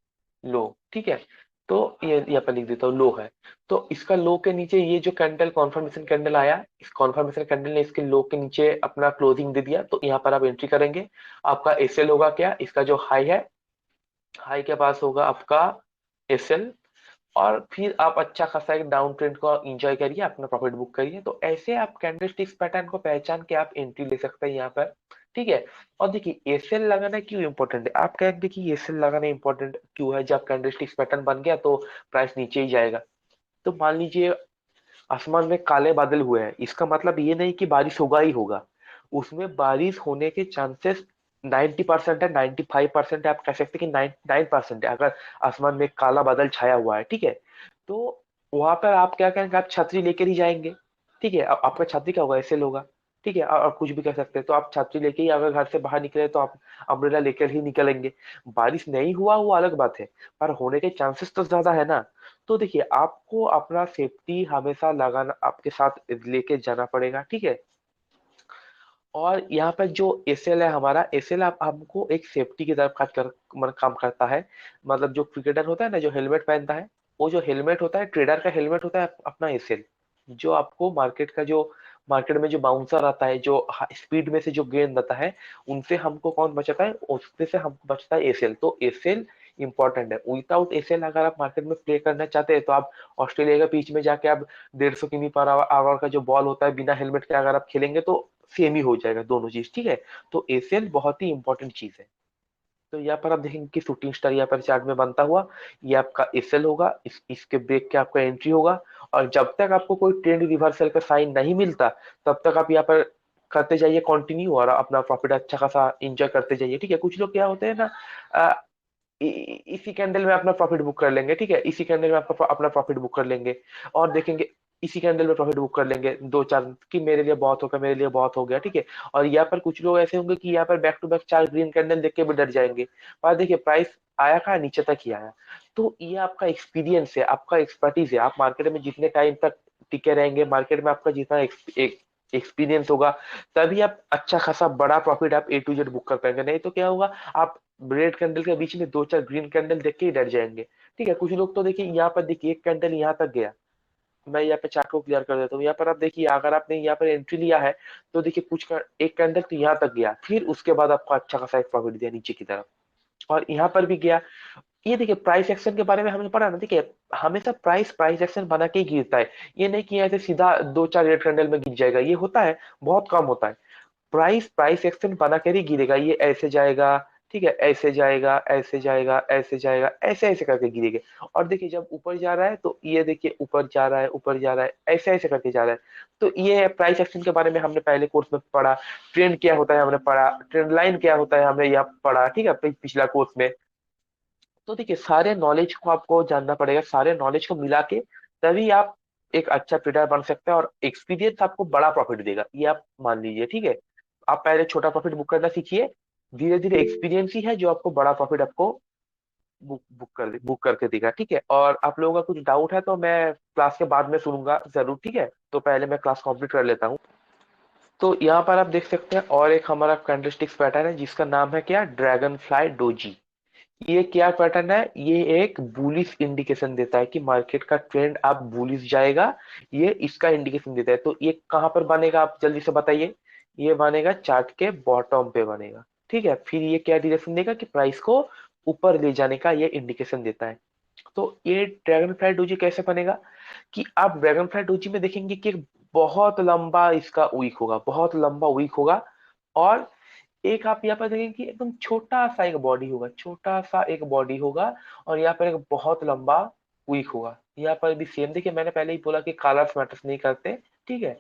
Speaker 2: लो। ठीक है, तो ये यहाँ पर लिख देता हूँ लो है। तो इसका लो के नीचे ये जो कैंडल कॉन्फर्मेशन कैंडल आया, इस कॉन्फर्मेशन कैंडल ने इसके लो के नीचे अपना क्लोजिंग दे दिया। तो यहाँ पर आप एंट्री करेंगे। आपका एसएल होगा क्या, इसका जो हाई है, हाई के पास होगा आपका एसएल। और फिर आप अच्छा खासा एक डाउन ट्रेंड को एंजॉय करिए, अपना प्रॉफिट बुक करिए। तो ऐसे आप कैंडलस्टिक्स पैटर्न को पहचान के आप एंट्री ले सकते हैं यहाँ पर। ठीक है, और देखिए एसएल लगाना क्यों इंपॉर्टेंट है, आप कहेंगे कि एसएल लगाना इंपॉर्टेंट क्यों है, जब कैंडलस्टिक्स पैटर्न बन गया तो प्राइस नीचे ही जाएगा। तो मान लीजिए आसमान में काले बादल हुए हैं, इसका मतलब ये नहीं कि बारिश होगा ही होगा, उसमें बारिश होने के चांसेस 90% है, 95% है, आप कह सकते हैं कि 99% है, अगर आसमान में काला बादल छाया हुआ है, ठीक है, तो वहां पर आप क्या करेंगे, आप छतरी लेकर ही जाएंगे, ठीक है। आपका छतरी क्या होगा, ऐसे होगा, ठीक है, और कुछ भी कर सकते हैं, तो आप छतरी लेके ही अगर घर से बाहर निकले तो आप अम्ब्रेला लेकर ही निकलेंगे। बारिश नहीं हुआ वो अलग बात है, पर होने के चांसेस तो ज्यादा है ना। तो देखिए, आपको अपना सेफ्टी हमेशा लगाना आपके साथ लेके जाना पड़ेगा, ठीक है। और यहाँ पर जो एसएल है, हमारा एसएल आप हमको एक सेफ्टी की तरफ मतलब काम करता है। मतलब जो क्रिकेटर होता है ना, जो हेलमेट पहनता है, वो जो हेलमेट होता है, ट्रेडर का हेलमेट होता है अपना एसएल, जो आपको मार्केट में जो बाउंसर आता है, जो स्पीड में से जो गेंद आता है, उनसे हमको कौन बचाता है, उससे से हमको बचता है एसएल। तो एसएल इंपॉर्टेंट है। विदाउट एसएल अगर आप मार्केट में प्ले करना चाहते हैं, तो आप ऑस्ट्रेलिया के पिच में जाके आप 150 किमी पर आवर का जो बॉल होता है, बिना हेलमेट के अगर आप खेलेंगे तो सेम ही हो जाएगा दोनों चीज, ठीक है। तो एसीएल बहुत ही इंपॉर्टेंट चीज है। तो यहाँ पर आप देखेंगे कि शूटिंग स्टार यहाँ पर चार्ट में बनता हुआ, ये आपका एसएल होगा, इसके ब्रेक के आपका एंट्री होगा। और जब तक आपको कोई ट्रेंड रिवर्सल का साइन नहीं मिलता, तब तक आप यहाँ पर करते जाइए कंटिन्यू, और अपना प्रॉफिट अच्छा खासा इंजॉय करते जाइए, ठीक है। कुछ लोग क्या होते हैं ना, इसी कैंडल में अपना प्रॉफिट बुक कर लेंगे, ठीक है, इसी कैंडल में आपका अपना प्रॉफिट बुक कर लेंगे, और देखेंगे इसी कैंडल में प्रॉफिट बुक कर लेंगे दो चार, कि मेरे लिए बहुत होगा, मेरे लिए बहुत हो गया, ठीक है। और यहाँ पर कुछ लोग ऐसे होंगे कि यहाँ पर back to back 4 green candle देख के भी डर जाएंगे। पर देखिए, प्राइस आया कहाँ, नीचे तक ही आया। तो ये आपका एक्सपीरियंस है, आपका एक्सपर्टीज है। आप मार्केट में जितने टाइम तक टिके रहेंगे, मार्केट में आपका जितना एक्सपीरियंस होगा, तभी आप अच्छा खासा बड़ा प्रॉफिट आप A to Z बुक कर पाएंगे। नहीं तो क्या होगा, आप रेड कैंडल के बीच में 2 4 ग्रीन कैंडल देख के ही डर जाएंगे, ठीक है। कुछ लोग तो देखिए, यहाँ पर देखिए एक कैंडल यहाँ तक गया, मैं यहाँ पे चार्ट को क्लियर कर देता हूँ। यहाँ पर आप देखिए, अगर आपने यहाँ पर एंट्री लिया है, तो देखिए एक कैंडल तो यहाँ तक गया, फिर उसके बाद आपको अच्छा खासा एक प्रॉफिट दिया नीचे की तरफ, और यहाँ पर भी गया। ये देखिए, प्राइस एक्शन के बारे में हमने पढ़ा ना, देखिए हमेशा प्राइस एक्शन बना के ही गिरता है। ये नहीं कि ऐसे सीधा 2 4 रेड कैंडल में गिर जाएगा, ये होता है, बहुत कम होता है। प्राइस एक्शन बना कर ही गिरेगा, ये ऐसे जाएगा, ठीक है, ऐसे जाएगा, ऐसे जाएगा, ऐसे जाएगा, ऐसे ऐसे करके गिरेगा। और देखिए, जब ऊपर जा रहा है तो ये देखिए ऊपर जा रहा है, ऊपर जा रहा है, ऐसे ऐसे करके जा रहा है। तो ये प्राइस एक्शन के बारे में हमने पहले कोर्स में पढ़ा। ट्रेंड क्या होता है हमने पढ़ा, ट्रेंड लाइन क्या होता है हमने यहाँ पढ़ा, ठीक है, पिछला कोर्स में। तो देखिए, सारे नॉलेज को आपको जानना पड़ेगा, सारे नॉलेज को मिला के तभी आप एक अच्छा ट्रेडर बन सकते हैं, और एक्सपीरियंस आपको बड़ा प्रॉफिट देगा, ये आप मान लीजिए, ठीक है। आप पहले छोटा प्रॉफिट बुक करना सीखिए, धीरे धीरे एक्सपीरियंस ही है जो आपको बड़ा प्रॉफिट आपको बुक करके देगा, ठीक है। और आप लोगों का कुछ डाउट है तो मैं क्लास के बाद में सुनूंगा जरूर, ठीक है। तो पहले मैं क्लास कंप्लीट कर लेता हूँ। तो यहाँ पर आप देख सकते हैं, और एक हमारा कैंडलस्टिक्स पैटर्न है जिसका नाम है क्या, ड्रैगन फ्लाई डोजी। ये क्या पैटर्न है, ये एक बुलिश इंडिकेशन देता है कि मार्केट का ट्रेंड अब बुलिश जाएगा, ये इसका इंडिकेशन देता है। तो ये कहां पर बनेगा, आप जल्दी से बताइए। ये बनेगा चार्ट के बॉटम पे बनेगा, ठीक है। फिर ये क्या डायरेक्शन देगा, कि प्राइस को ऊपर ले जाने का ये इंडिकेशन देता है। तो ये ड्रैगन फ्लाई डोजी कैसे बनेगा, कि आप ड्रैगन फ्लाई डोजी में देखेंगे कि बहुत लंबा इसका वीक होगा, बहुत लंबा वीक होगा। और एक आप यहाँ पर देखेंगे कि एकदम छोटा सा एक बॉडी होगा, छोटा सा एक बॉडी होगा, और यहाँ पर एक बहुत लंबा वीक होगा। यहाँ पर भी सेम, देखिए मैंने पहले ही बोला कि कलर्स मैटर्स नहीं करते, ठीक है।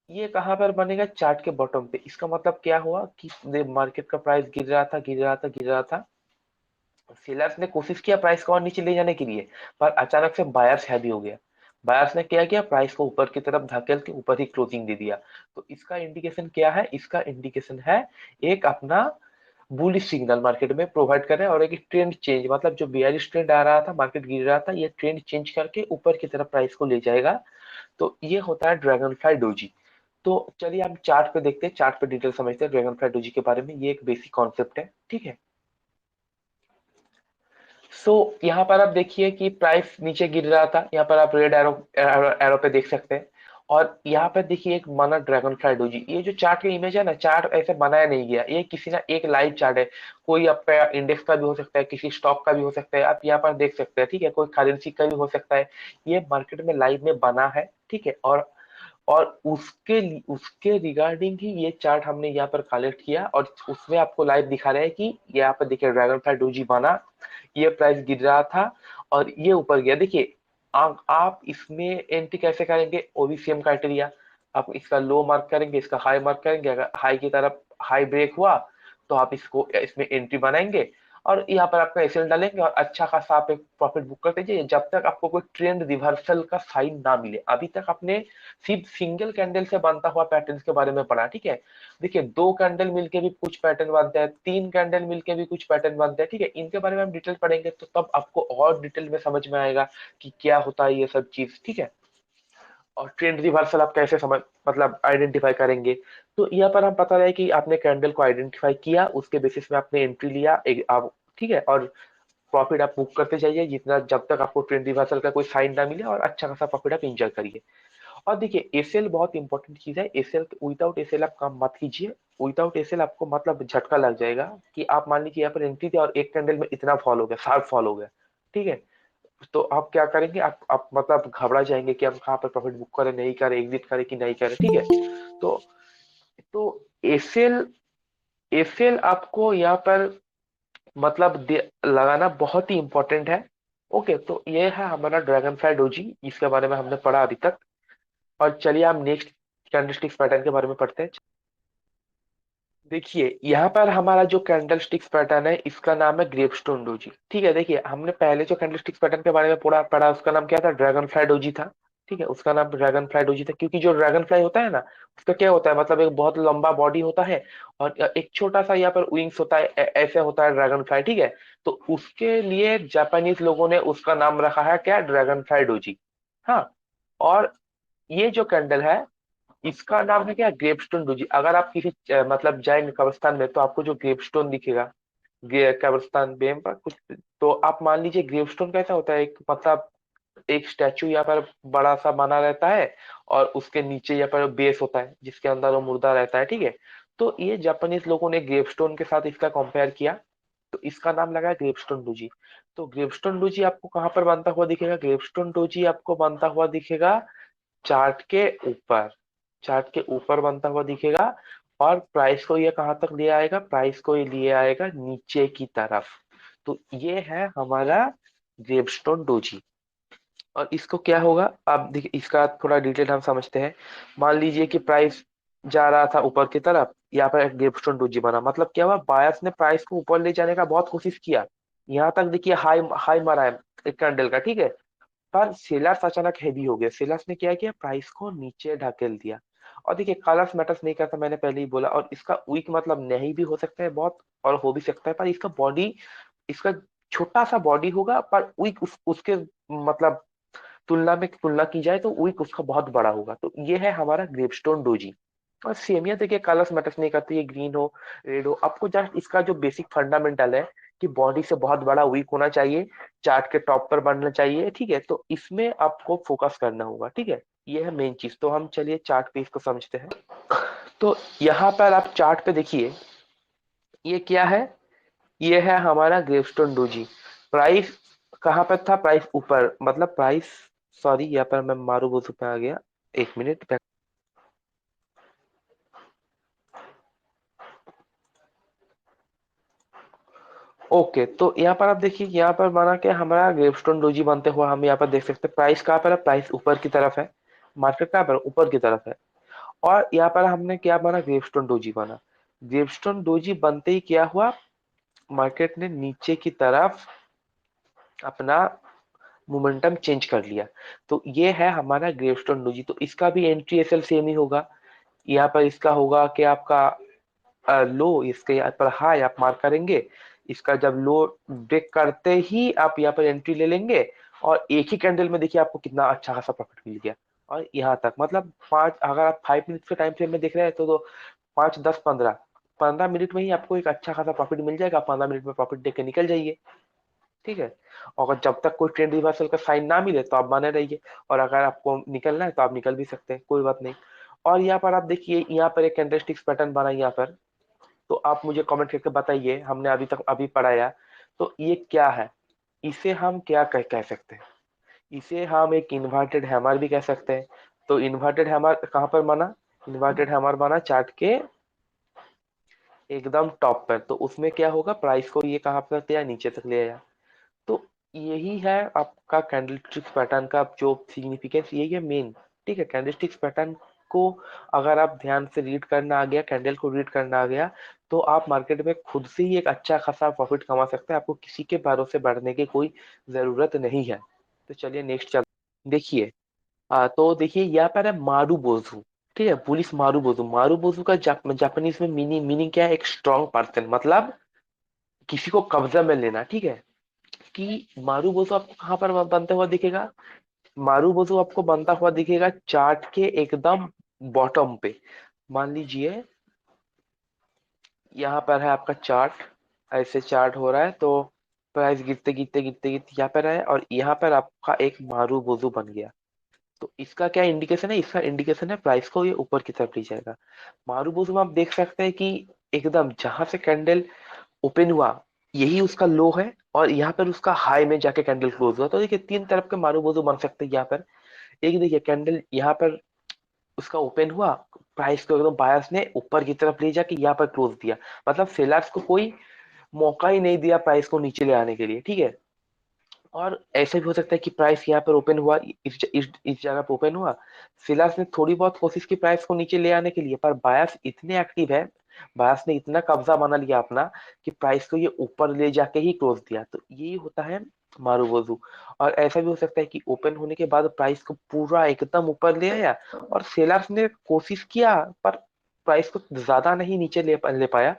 Speaker 2: ये कहाँ पर बनेगा, चार्ट के बॉटम पे। इसका मतलब क्या हुआ कि मार्केट का प्राइस गिर रहा था, गिर रहा था, गिर रहा था। सेलर्स ने कोशिश किया प्राइस को और नीचे ले जाने के लिए, पर अचानक से बायर्स हैवी हो गया। बायर्स ने क्या किया, प्राइस को ऊपर की तरफ धकेल के ऊपर ही क्लोजिंग दे दिया। तो इसका इंडिकेशन क्या है, इसका इंडिकेशन है एक अपना बुलिश सिग्नल मार्केट में प्रोवाइड कर रहे हैं, और एक ट्रेंड चेंज, मतलब जो बेयरिश ट्रेंड आ रहा था, मार्केट गिर रहा था, ये ट्रेंड चेंज करके ऊपर की तरफ प्राइस को ले जाएगा। तो ये होता है ड्रैगन फ्लाई डोजी। तो चलिए हम चार्ट पे देखते हैं, चार्ट पे डिटेल समझते हैं ड्रैगन फ्लाई डोजी के बारे में। ये एक बेसिक कॉन्सेप्ट है, ठीक है। सो यहाँ पर आप देखिए कि प्राइस नीचे गिर रहा था, यहाँ पर आप रेड एरो एरो, एरो पे देख सकते हैं। और यहाँ पर देखिए एक माना ड्रैगन फ्लाई डोजी, ये जो चार्ट का इमेज है ना, चार्ट ऐसे बनाया नहीं गया, ये किसी ना एक लाइव चार्ट है। कोई आपका इंडेक्स का भी हो सकता है, किसी स्टॉक का भी हो सकता है, आप यहाँ पर देख सकते हैं, ठीक है। कोई करेंसी का भी हो सकता है। ये मार्केट में लाइव में बना है, ठीक है। और उसके रिगार्डिंग ही ये चार्ट हमने यहाँ पर कलेक्ट किया, और उसमें आपको लाइव दिखा रहे हैं कि यहाँ पर देखिए ड्रैगन फ्लाई डोजी बना, ये प्राइस गिर रहा था, और ये ऊपर गया। देखिए आप इसमें एंट्री कैसे करेंगे, वो भी सेम क्राइटेरिया। आप इसका लो मार्क करेंगे, इसका हाई मार्क करेंगे, अगर हाई की तरफ हाई ब्रेक हुआ तो आप इसको इसमें एंट्री बनाएंगे और यहाँ पर आपका एसएल डालेंगे और अच्छा खासा आप एक प्रॉफिट बुक करते जाइए जब तक आपको कोई ट्रेंड रिवर्सल का साइन ना मिले। अभी तक आपने सिर्फ सिंगल कैंडल से बनता हुआ पैटर्न के बारे में पढ़ा, ठीक है। देखिए 2 कैंडल मिलके भी कुछ पैटर्न बनते हैं, 3 कैंडल मिलके भी कुछ पैटर्न बनते हैं, ठीक है। इनके बारे में हम डिटेल पढ़ेंगे तो तब आपको और डिटेल में समझ में आएगा कि क्या होता है ये सब चीज, ठीक है। और ट्रेंड रिवर्सल आप कैसे समझ मतलब आइडेंटिफाई करेंगे। तो यहाँ पर हम पता रहे कि आपने कैंडल को आइडेंटिफाई किया, उसके बेसिस में आपने एंट्री लिया आप, ठीक है। और प्रॉफिट आप बुक करते जाइए जितना जब तक आपको ट्रेंड रिवर्सल का कोई साइन ना मिले और अच्छा खासा प्रॉफिट आप इंजॉय करिए। और देखिए एसएल बहुत इंपॉर्टेंट चीज है। एसएल विदाउट एसएल आप काम मत कीजिए। विदाउट एसएल आपको मतलब झटका लग जाएगा कि आप मान लीजिए यहाँ पर एंट्री थी और एक कैंडल में इतना फॉल हो गया, शार्प फॉल हो गया, ठीक है। तो आप क्या करेंगे, आप मतलब घबरा जाएंगे कि हम कहाँ पर प्रॉफिट बुक करें, नहीं करें, एग्जिट करें कि नहीं करें, ठीक है। तो तो एसएल एसएल आपको यहाँ पर मतलब लगाना बहुत ही इंपॉर्टेंट है। ओके, तो ये है हमारा ड्रैगन फ्लाई डोजी, इसके बारे में हमने पढ़ा अभी तक। और चलिए हम नेक्स्ट कैंडलस्टिक्स पैटर्न के बारे में पढ़ते हैं। देखिए यहाँ पर हमारा जो कैंडल स्टिक्स पैटर्न है इसका नाम है ग्रेपस्टोन डोजी, ठीक है। देखिए हमने पहले जो कैंडल स्टिक्स पैटर्न के बारे में पढ़ा उसका नाम क्या था, ड्रैगन फ्लाई डोजी था, ठीक है। उसका नाम ड्रैगन फ्लाई डोजी था क्योंकि जो ड्रैगन फ्लाई होता है ना उसका क्या होता है, मतलब एक बहुत लंबा बॉडी होता है और एक छोटा सा यहाँ पर विंग्स होता है, ऐसे होता है ड्रैगन फ्लाई, ठीक है। तो उसके लिए जापानीज लोगों ने उसका नाम रखा है क्या, ड्रैगन फ्लाई डोजी। हाँ, और ये जो कैंडल है इसका नाम है क्या, ग्रेपस्टोन डोजी। अगर आप किसी मतलब जाएंगे कब्रिस्तान में तो आपको जो ग्रेपस्टोन दिखेगा, कब्रिस्तान में पर कुछ, तो आप मान लीजिए ग्रेपस्टोन कैसा होता है, एक मतलब एक स्टैचू यहाँ पर बड़ा सा बना रहता है और उसके नीचे यहाँ पर बेस होता है जिसके अंदर वो मुर्दा रहता है, ठीक है। तो ये जापानीज लोगों ने ग्रेपस्टोन के साथ इसका कंपेयर किया तो इसका नाम लगा ग्रेपस्टोन डोजी। तो ग्रेपस्टोन डोजी आपको कहाँ पर बनता हुआ दिखेगा, ग्रेपस्टोन डोजी आपको बनता हुआ दिखेगा चार्ट के ऊपर, चार्ट के ऊपर बनता हुआ दिखेगा। और प्राइस को ये कहाँ तक ले आएगा, प्राइस को ये लिए आएगा नीचे की तरफ। तो ये है हमारा ग्रेपस्टोन डोजी। और इसको क्या होगा, अब देखिए इसका थोड़ा डिटेल हम समझते हैं। मान लीजिए कि प्राइस जा रहा था ऊपर की तरफ, यहाँ पर एक ग्रेपस्टोन डोजी बना, मतलब क्या हुआ, बायर्स ने प्राइस को ऊपर ले जाने का बहुत कोशिश किया। यहाँ तक देखिए हाई हाई मारा है एक कैंडल का, ठीक है। पर सेलर्स अचानक हैवी हो गए, सेलर्स ने क्या किया, प्राइस को नीचे ढकेल दिया। और देखिए कलर्स मैटर्स नहीं करता, मैंने पहले ही बोला। और इसका वीक मतलब नहीं भी हो सकता है बहुत, और हो भी सकता है, पर इसका बॉडी, इसका छोटा सा बॉडी होगा पर वीक उसके मतलब तुलना की जाए तो वीक उसका बहुत बड़ा होगा। तो ये है हमारा ग्रेपस्टोन डोजी। और सेमिया देखिए कलर्स मैटर्स नहीं करते, ये ग्रीन हो रेड हो, आपको जस्ट इसका जो बेसिक फंडामेंटल है कि बॉडी से बहुत बड़ा वीक होना चाहिए, चार्ट के टॉप पर बनना चाहिए, ठीक है। तो इसमें आपको फोकस करना होगा, ठीक है। ये है मेन चीज। तो हम चलिए चार्ट पे इसको समझते हैं। तो यहाँ पर आप चार्ट पे देखिए ये क्या है, ये है हमारा ग्रेवस्टोन डोजी। प्राइस कहाँ पर था, प्राइस ऊपर, मतलब प्राइस, सॉरी यहाँ पर मैं मारूबुजू पे आ गया, एक मिनट। ओके, तो यहाँ पर आप देखिए, यहाँ पर माना कि हमारा ग्रेवस्टोन डोजी बनते हुआ हम यहाँ पर देख सकते हैं, प्राइस कहाँ पर है, प्राइस ऊपर की तरफ है, मार्केट कहाँ पर ऊपर की तरफ है। और यहाँ पर हमने क्या बना, ग्रेवस्टोन डोजी बना। ग्रेवस्टोन डोजी बनते ही क्या हुआ, मार्केट ने नीचे की तरफ अपना मोमेंटम चेंज कर लिया। तो ये है हमारा ग्रेवस्टोन डोजी। तो इसका भी एंट्री एसएल सेम ही होगा। यहाँ पर इसका होगा कि आपका लो, इसके यहाँ पर हाई आप मार्क करेंगे, इसका जब लो ब्रेक करते ही आप यहाँ पर एंट्री ले लेंगे। और एक ही कैंडल में देखिए आपको कितना अच्छा खासा प्रॉफिट मिल गया। और यहाँ तक मतलब पांच, अगर आप 5 मिनट के टाइम फ्रेम में देख रहे हैं तो 5, 10, 15 15 मिनट में ही आपको एक अच्छा खासा प्रॉफिट मिल जाएगा। 15 मिनट में प्रॉफिट देख के निकल जाइए, ठीक है। और अगर जब तक कोई ट्रेंड रिवर्सल का साइन ना मिले तो आप बने रहिए, और अगर आपको निकलना है तो आप निकल भी सकते हैं, कोई बात नहीं। और यहाँ पर आप देखिए, यहाँ पर एक कैंडलस्टिक्स पैटर्न बना है यहाँ पर। तो आप मुझे कमेंट करके बताइए, हमने अभी तक अभी पढ़ाया तो ये क्या है, इसे हम क्या कह सकते हैं। इसे हम एक इन्वर्टेड हैमर भी कह सकते हैं। तो इन्वर्टेड हैमर कहाँ पर बना, इन्वर्टेड हैमर बना चार्ट के एकदम टॉप पर। तो उसमें क्या होगा, प्राइस को ये कहाँ पर ले आया, नीचे तक ले आया। तो यही है आपका कैंडलस्टिक्स पैटर्न का जो सिग्निफिकेंस, यही है मेन, ठीक है। कैंडलस्टिक्स पैटर्न को अगर आप ध्यान से रीड करना आ गया, कैंडल को रीड करना आ गया, तो आप मार्केट में खुद से ही एक अच्छा खासा प्रॉफिट कमा सकते हैं, आपको किसी के भरोसे बढ़ने की कोई जरूरत नहीं है। तो चलिए नेक्स्ट चल, देखिए तो देखिए यहाँ पर है मारूबोजू। ठीक है, पुलिस मारूबोजू। मारूबोजू का जापानीज में मीनिंग क्या है? एक स्ट्रॉन्ग पर्सन, मतलब किसी को कब्जा में लेना। ठीक है, कि मारूबोजू आपको कहाँ पर बनता हुआ दिखेगा? मारूबोजू आपको बनता हुआ दिखेगा चार्ट के एकदम बॉटम पे। मान लीजिए यहाँ पर है आपका चार्ट, ऐसे चार्ट हो रहा है, तो प्राइस गिरते गिरते गिरते गिरते यहाँ पर है, और यहाँ पर आपका एक मारूबोजू बन गया। तो इसका क्या इंडिकेशन है? इसका इंडिकेशन है प्राइस को ये ऊपर की तरफ ले जाएगा। मारूबोजू में आप देख सकते हैं कि एकदम जहां से कैंडल ओपन हुआ यही उसका लो है, और यहाँ पर उसका हाई में जाके कैंडल क्लोज हुआ। तो देखिए तीन तरफ के मारूबोजू बन सकते हैं यहाँ पर। एक देखिए कैंडल यहाँ पर उसका ओपन हुआ, प्राइस को एकदम बायर्स ने ऊपर की तरफ ले जाके यहाँ पर क्लोज दिया, मतलब सेलर्स को कोई मौका ही नहीं दिया प्राइस को नीचे ले आने के लिए। ठीक है, और ऐसे भी हो सकता है कि प्राइस यहाँ पर ओपन हुआ, इस जगह पर ओपन हुआ, सेलर्स ने थोड़ी बहुत कोशिश की प्राइस को नीचे ले आने के लिए, पर बायर्स इतने एक्टिव है, बायर्स ने इतना कब्जा बना लिया अपना कि प्राइस को ये ऊपर ले जाके ही क्लोज दिया। तो यही होता है मारूबोजू। और ऐसा भी हो सकता है कि ओपन होने के बाद प्राइस को पूरा एकदम ऊपर ले आया, और सेलर्स ने कोशिश किया पर प्राइस को ज्यादा नहीं नीचे ले पाया,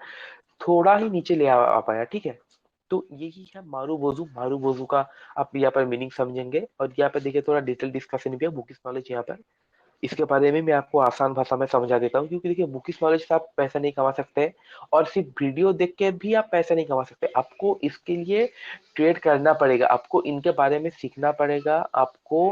Speaker 2: थोड़ा ही नीचे ले आ पाया। ठीक है, तो यही है मारूबोजू। मारूबोजू का आप यहाँ पर मीनिंग समझेंगे, और यहाँ पे देखिए थोड़ा डिटेल डिस्कशन भी है, बुकिश नॉलेज यहाँ पर। इसके बारे में मैं आपको आसान भाषा में समझा देता हूँ, क्योंकि देखिए बुकिश नॉलेज से आप पैसा नहीं कमा सकते, और सिर्फ वीडियो देख के भी आप पैसा नहीं कमा सकते। आपको इसके लिए ट्रेड करना पड़ेगा, आपको इनके बारे में सीखना पड़ेगा। आपको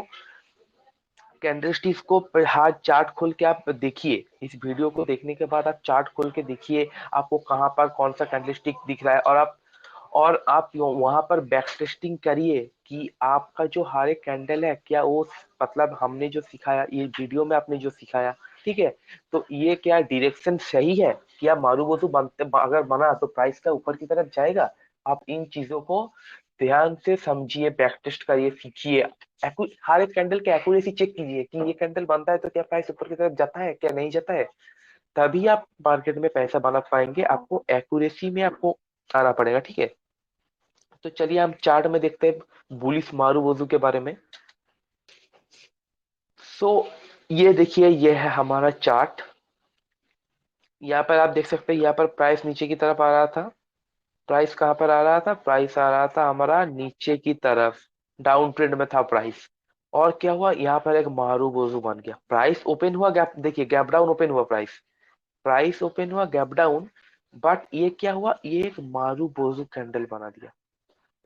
Speaker 2: कैंडलस्टिक्स को हाथ चार्ट खोल के आप देखिए, इस वीडियो को देखने के बाद आप चार्ट खोल के देखिए आपको कहाँ पर कौन सा कैंडलस्टिक दिख रहा है, और आप वहां पर बैक टेस्टिंग करिए कि आपका जो हर एक कैंडल है क्या वो, मतलब हमने जो सिखाया ये वीडियो में आपने जो सिखाया, ठीक है, तो ये क्या डायरेक्शन सही है? क्या मारूबोजू बनते अगर बना तो प्राइस का ऊपर की तरफ जाएगा? आप इन चीजों को ध्यान से समझिए, बैक टेस्ट करिए, सीखिए। हर एक कैंडल की एक्यूरेसी चेक कीजिए कि ये कैंडल बनता है तो क्या प्राइस ऊपर की तरफ जाता है, क्या नहीं जाता है। तभी आप मार्केट में पैसा बना पाएंगे, आपको एक्यूरेसी में आपको आना पड़ेगा। ठीक है, तो चलिए हम चार्ट में देखते हैं बुलिश मारूबोजू के बारे में। सो ये देखिए, ये है हमारा चार्ट। यहाँ पर आप देख सकते हैं, यहाँ पर प्राइस नीचे की तरफ आ रहा था। प्राइस कहाँ पर आ रहा था? प्राइस आ रहा था हमारा नीचे की तरफ, डाउन ट्रेंड में था प्राइस। और क्या हुआ? यहाँ पर एक मारूबोजू बन गया, प्राइस ओपन हुआ, गैप देखिए, गैप डाउन ओपन हुआ प्राइस, प्राइस ओपन हुआ गैप डाउन, बट ये क्या हुआ? ये एक मारूबोजू कैंडल बना दिया,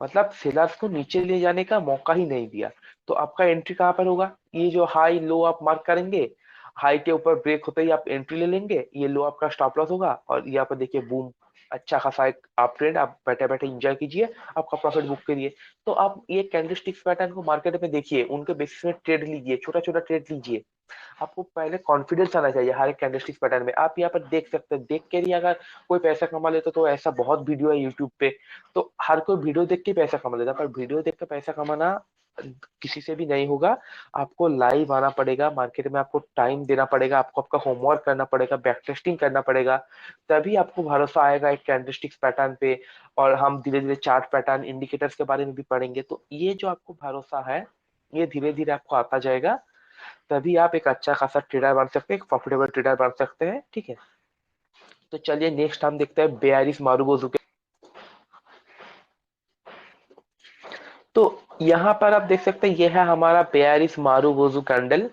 Speaker 2: मतलब सेलर्स को नीचे ले जाने का मौका ही नहीं दिया। तो आपका एंट्री कहाँ पर होगा? ये जो हाई लो आप मार्क करेंगे, हाई के ऊपर ब्रेक होते ही आप एंट्री ले लेंगे, ये लो आपका स्टॉप लॉस होगा, और यहाँ पर देखिए बूम, अच्छा खासा एक आप ट्रेंड, आप बैठे बैठे एंजॉय कीजिए, आपका प्रॉफिट बुक करिए। तो आप ये कैंडलस्टिक्स पैटर्न को मार्केट में देखिए, उनके बेसिस में ट्रेड लीजिए, छोटा छोटा ट्रेड लीजिए। आपको पहले कॉन्फिडेंस आना चाहिए हर एक कैंडलस्टिक पैटर्न में। आप यहाँ पर देख सकते हैं, देख के ही अगर कोई पैसा कमा लेता तो ऐसा बहुत वीडियो है यूट्यूब पे, तो हर कोई वीडियो देख के पैसा कमा लेता, पर वीडियो देख के पैसा कमाना किसी से भी नहीं होगा। आपको लाइव आना पड़ेगा मार्केट में, आपको टाइम देना पड़ेगा, आपको आपका होमवर्क करना पड़ेगा, बैक टेस्टिंग करना पड़ेगा, तभी आपको भरोसा आएगा एक कैंडलस्टिक्स पैटर्न पे। और हम धीरे धीरे चार्ट पैटर्न, इंडिकेटर्स के बारे में भी पढ़ेंगे, तो ये जो आपको भरोसा है ये धीरे धीरे आपको आता जाएगा, तभी आप एक अच्छा खासा ट्रेडर बन सकते हैं, एक प्रॉफिटेबल ट्रेडर बन सकते हैं। ठीक है, तो चलिए नेक्स्ट हम देखते हैं बेयरिश मारूबोजू के। तो यहाँ पर आप देख सकते हैं ये है हमारा बेयरिश मारूबोजू कैंडल।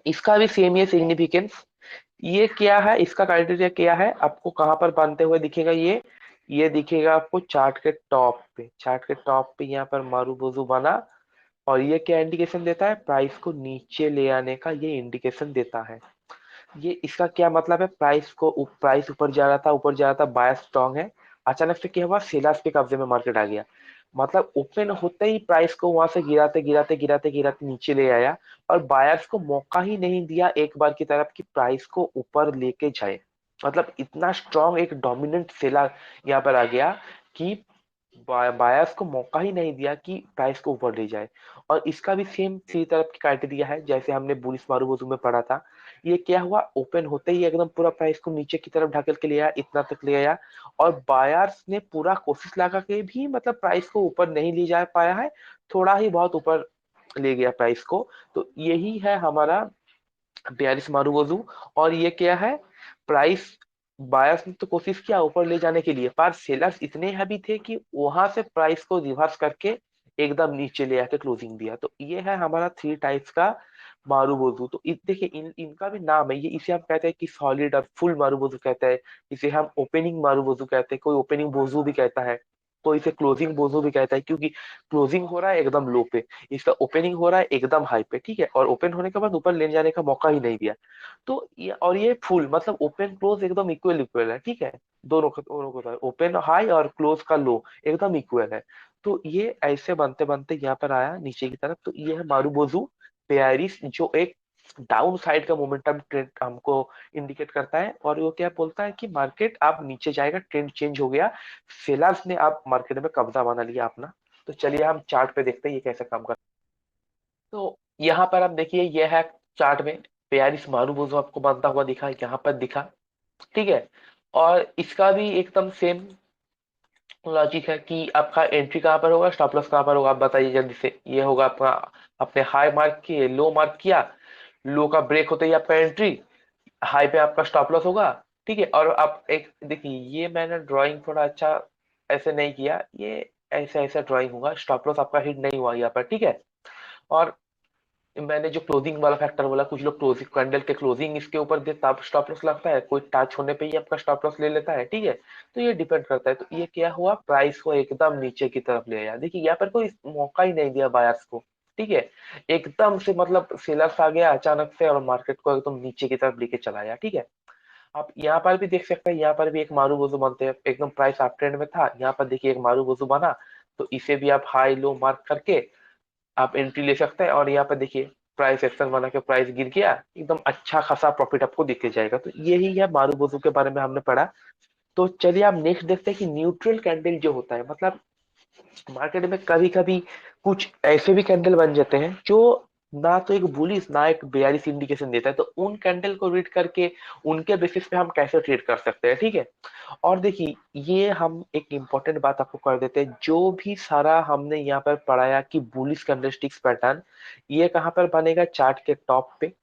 Speaker 2: इसका भी सेम ही सिग्निफिकेंस। ये क्या है? इसका क्राइटेरिया क्या है? आपको कहाँ पर बनते हुए दिखेगा? ये दिखेगा आपको चार्ट के टॉप पे, चार्ट के टॉप पे यहाँ पर मारूबोजू बना, और ये क्या इंडिकेशन देता है? प्राइस को नीचे ले आने का ये इंडिकेशन देता है। ये इसका क्या मतलब है? प्राइस ऊपर जा रहा था, ऊपर जा रहा था, बायस स्ट्रांग है, अचानक से क्या हुआ? सेलर्स के कब्जे में मार्केट आ गया, मतलब ओपन होते ही प्राइस को वहां से गिराते गिराते गिराते गिराते नीचे ले आया, और बायर्स को मौका ही नहीं दिया एक बार की तरफ कि प्राइस को ऊपर लेके जाए। मतलब इतना स्ट्रांग एक डोमिनेंट सेलर यहाँ पर आ गया कि बायर्स को मौका ही नहीं दिया कि प्राइस को ऊपर ले जाए। और इसका भी सेम सी तरफ की क्राइटेरिया है जैसे हमने बुलिश मारूबोजू में पढ़ा था। ये क्या हुआ, ओपन होते ही एकदम पूरा प्राइस को नीचे की तरफ ढकेल के ले आया, इतना तक ले आया। और बायर्स ने पूरा कोशिश लगा के भी मतलब प्राइस को ऊपर नहीं ले जा पाया है, थोड़ा ही बहुत ऊपर ले गया प्राइस को। तो यही है हमारा बेयरिश मारूवोजू। और ये क्या है, प्राइस बायर्स ने तो कोशिश किया ऊपर ले जाने के लिए, पर सेलर्स इतने हैवी थे कि वहां से प्राइस को रिवर्स करके एकदम नीचे ले आके क्लोजिंग दिया। तो ये है हमारा थ्री टाइप्स का मारूवोजू। तो देखिए इनका भी नाम है, ये इसे हम कहते हैं कि सॉलिड और फुल मारूवोजू कहते हैं, इसे हम ओपनिंग मारूवोजू कहते हैं, कोई ओपनिंग बोजू भी कहता है, कोई इसे क्लोजिंग बोजू भी कहता है, क्योंकि क्लोजिंग हो रहा है एकदम लो पे, इसका ओपनिंग हो रहा है एकदम हाई पे, ठीक है, और ओपन होने के बाद ऊपर ले जाने का मौका ही नहीं दिया। तो ये फुल मतलब ओपन क्लोज एकदम इक्वल इक्वल है, ठीक है, दोनों को ओपन हाई और क्लोज का लो एकदम इक्वल है। तो ये ऐसे बनते बनते यहाँ पर आया नीचे की तरफ। तो ये है मारूबोजू पेयरिस, जो एक डाउन साइड का मोमेंटम ट्रेंड हमको इंडिकेट करता है, और वो क्या बोलता है कि मार्केट आप नीचे जाएगा, ट्रेंड चेंज हो गया, सेलर्स ने आप मार्केट में कब्जा बना लिया अपना। तो चलिए हम चार्ट पे देखते हैं ये कैसे काम करता है। तो यहाँ पर आप देखिए, ये है चार्ट में पेयरिस मारूबोजू आपको बनता हुआ दिखा, यहाँ पर दिखा, ठीक है। और इसका भी एकदम सेम लॉजिक है कि आपका एंट्री कहाँ पर होगा, स्टॉप लॉस कहाँ पर होगा, आप बताइए जल्दी से। ये होगा आपका, अपने हाई मार्क किए, लो मार्क किया, लो का ब्रेक होते ही आपका एंट्री, हाई पे आपका स्टॉप लॉस होगा, ठीक है। और आप एक देखिए, ये मैंने ड्राइंग थोड़ा अच्छा ऐसे नहीं किया, ये ऐसे ऐसा ड्राइंग होगा, स्टॉप लॉस आपका हिट नहीं हुआ यहाँ पर, ठीक है। और मैंने जो क्लोजिंग वाला फैक्टर बोला, कुछ लोग क्लोजिंग कैंडल के क्लोजिंग इसके ऊपर दे तब स्टॉप लॉस लगता है, कोई टच होने पे ही आपका स्टॉप लॉस ले लेता है, ठीक है। तो ये डिपेंड करता है। तो ये क्या हुआ, प्राइस को एकदम नीचे की तरफ ले आया, देखिए यहाँ पर कोई मौका ही नहीं दिया बायर्स को, ठीक है। एकदम से मतलब सेलर्स आ गया अचानक से और मार्केट को एकदम नीचे की तरफ लेके चला गया, ठीक है। आप यहाँ पर भी देख सकते हैं, यहाँ पर भी एक मारूबोजू बनते हैं, एकदम प्राइस अप ट्रेंड में था, यहाँ पर देखिए एक मारूबोजू बना। तो इसे भी आप हाई लो मार्क करके आप एंट्री ले सकते हैं, और यहाँ पे देखिए प्राइस एक्शन बना के प्राइस गिर गया, एकदम अच्छा खासा प्रॉफिट आपको दिख के जाएगा। तो यही है मारूबोजू के बारे में हमने पढ़ा। तो चलिए आप नेक्स्ट देखते हैं कि न्यूट्रल कैंडल जो होता है, मतलब मार्केट में कभी कभी कुछ ऐसे भी कैंडल बन जाते हैं जो ना तो एक बुलिश ना एक बेयरिश इंडिकेशन देता है। तो उन कैंडल को रीड करके उनके बेसिस पे हम कैसे ट्रेड कर सकते हैं, ठीक है। और देखिए, ये हम एक इम्पोर्टेंट बात आपको कर देते हैं, जो भी सारा हमने यहाँ पर पढ़ाया कि बुलिश कैंडलस्टिक्स पैटर्न ये कहाँ पर बनेगा, चार्ट के टॉप पे।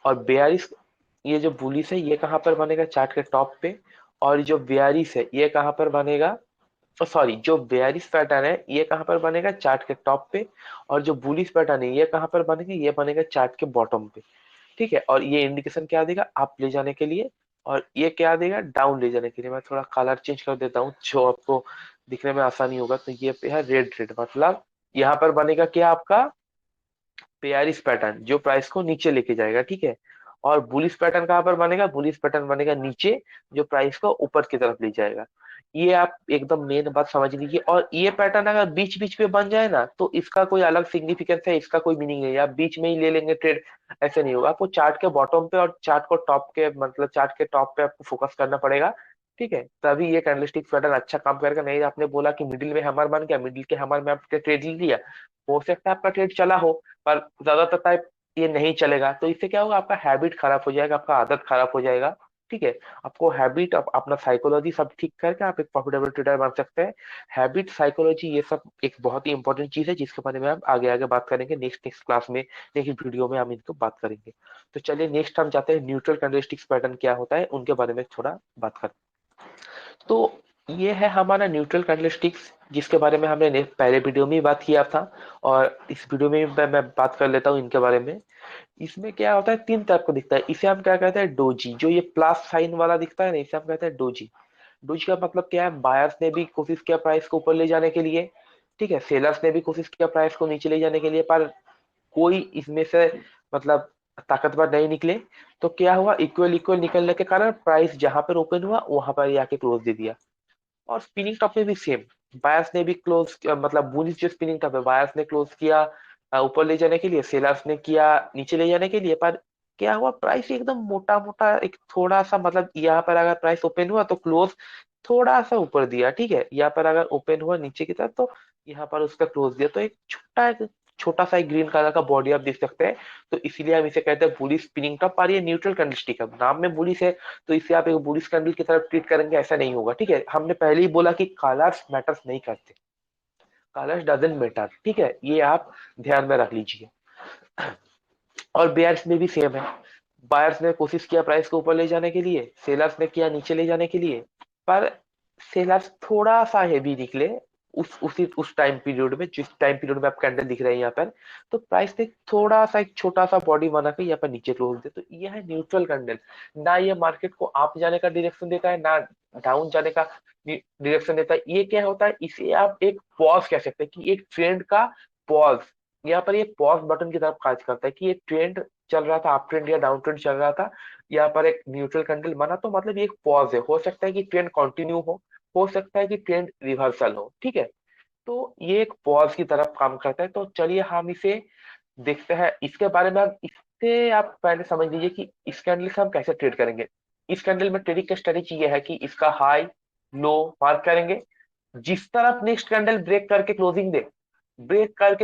Speaker 2: और बेयरिश, ये जो बुलिश है ये कहाँ पर बनेगा, चार्ट के टॉप पे। और जो बेयरिश है ये कहाँ पर बनेगा, सॉरी, जो बेयरिश पैटर्न है ये कहाँ पर बनेगा, चार्ट के टॉप पे। और जो बुलिश पैटर्न है ये कहाँ पर बनेगा, ये बनेगा चार्ट के बॉटम पे, ठीक है। और ये इंडिकेशन क्या देगा, अप ले जाने के लिए, और ये क्या देगा, डाउन ले जाने के लिए। मैं थोड़ा कलर चेंज कर देता हूँ जो आपको दिखने में आसानी होगा। तो ये पे है रेड रेड, मतलब यहाँ पर बनेगा क्या आपका, पेयरिश पैटर्न जो प्राइस को नीचे लेके जाएगा, ठीक है। और बुलिश पैटर्न कहाँ पर बनेगा, बुलिश पैटर्न बनेगा नीचे, जो प्राइस को ऊपर की तरफ ले जाएगा। ये आप एकदम मेन बात समझ लीजिए। और ये पैटर्न अगर बीच बीच पे बन जाए ना, तो इसका कोई अलग सिग्निफिकेंस है, इसका कोई मीनिंग नहीं है, आप बीच में ही ले लेंगे ट्रेड, ऐसे नहीं होगा। आपको चार्ट के बॉटम पे और चार्ट को टॉप के, मतलब चार्ट के टॉप पे आपको फोकस करना पड़ेगा, ठीक है, तभी ये कैंडलस्टिक पैटर्न अच्छा काम करेगा। नहीं आपने बोला कि मिडिल में हैमर बन गया, मिडिल के हैमर में आपने ट्रेड ले लिया, हो सकता है आपका ट्रेड चला हो, पर ज्यादातर टाइप ये नहीं चलेगा। तो इससे क्या होगा, आपका हैबिट खराब हो जाएगा, आपका आदत खराब हो जाएगा, ठीक है। आपको हैबिट, अपना साइकोलॉजी सब ठीक करके आप एक प्रॉफिटेबल ट्रेडर बन सकते हैं। हैबिट, साइकोलॉजी, ये सब एक बहुत ही इंपॉर्टेंट चीज है, जिसके बारे में हम आगे आगे बात करेंगे, नेक्स्ट नेक्स्ट क्लास में, नेक्स्ट वीडियो में हम इनको बात करेंगे। तो चलिए नेक्स्ट हम जाते हैं, न्यूट्रल कैंडलस्टिक्स पैटर्न क्या होता है उनके बारे में थोड़ा बात करते हैं। तो ये है हमारा न्यूट्रल कैंडलस्टिक्स, जिसके बारे में हमने पहले वीडियो में ही बात किया था, और इस वीडियो में भी मैं बात कर लेता हूँ इनके बारे में। इसमें क्या होता है, तीन टाइप को दिखता है, इसे हम क्या कहते हैं, डोजी, जो ये प्लस साइन वाला दिखता है ना, इसे हम कहते हैं डोजी। डोजी का मतलब क्या है, बायर्स ने भी कोशिश किया प्राइस को ऊपर ले जाने के लिए, ठीक है, सेलर्स ने भी कोशिश किया प्राइस को नीचे ले जाने के लिए, पर कोई इसमें से मतलब ताकतवर नहीं निकले। तो क्या हुआ, इक्वल इक्वल निकलने के कारण प्राइस जहां पर ओपन हुआ वहां पर आके क्लोज दे दिया। और स्पिनिंग टॉप में भी सेम, बायर्स ने भी क्लोज, मतलब बुलिश जो स्पिनिंग टॉप है, बायर्स ने क्लोज किया ऊपर ले जाने के लिए, सेलर्स ने किया नीचे ले जाने के लिए। पर क्या हुआ, प्राइस एकदम मोटा मोटा एक थोड़ा सा, मतलब यहाँ पर अगर प्राइस ओपन हुआ तो क्लोज थोड़ा सा ऊपर दिया, ठीक है, यहाँ पर अगर ओपन हुआ नीचे की तरफ तो यहाँ पर उसका क्लोज दिया। तो एक छोटा सा एक ग्रीन कलर का बॉडी आप देख सकते हैं, तो इसीलिए हम इसे कहते हैं बुलिश स्पिनिंग टॉप। और ये न्यूट्रल कैंडलस्टिक है, नाम में बुलिश है तो इसे आप एक बुलिश कैंडल की तरफ ट्रीट करेंगे ऐसा नहीं होगा, ठीक है। हमने पहले ही बोला कि कलर्स मैटर्स नहीं करते, कलर्स डजंट मैटर, ठीक है, ये आप ध्यान में रख लीजिए। और बेयर्स में भी सेम है, बायर्स ने कोशिश किया प्राइस को ऊपर ले जाने के लिए, सेलर्स ने किया नीचे ले जाने के लिए, पर सेलर्स थोड़ा सा हेवी निकले उस टाइम पीरियड में, जिस टाइम पीरियड में आप कैंडल दिख रहे हैं यहाँ पर। तो प्राइस ने थोड़ा सा एक छोटा सा बॉडी बना के यहाँ पर नीचे क्लोज दे, तो ये है न्यूट्रल कैंडल। ना ये मार्केट को अप जाने का डायरेक्शन देता है, ना डाउन जाने का डायरेक्शन देता है। ये क्या होता है, इसे आप एक पॉज कह सकते हैं, कि एक ट्रेंड का पॉज, यहाँ पर ये पॉज बटन की तरफ काज करता है, कि ये ट्रेंड चल रहा था, अप ट्रेंड या डाउन ट्रेंड चल रहा था, यहाँ पर एक न्यूट्रल कैंडल बना, तो मतलब ये एक पॉज है। हो सकता है कि ट्रेंड कंटिन्यू हो सकता है कि ट्रेंड रिवर्सल हो, ठीक है। तो ये एक पॉज की तरफ काम करता है। तो चलिए हम इसे देखते हैं, इसके बारे में। आप पहले समझ लीजिए कि इस कैंडल से हम कैसे ट्रेड करेंगे। इस कैंडल में ट्रेडिंग का स्ट्रेटेजी ये है कि इसका हाई लो मार्क करेंगे, जिस तरफ नेक्स्ट कैंडल ब्रेक करके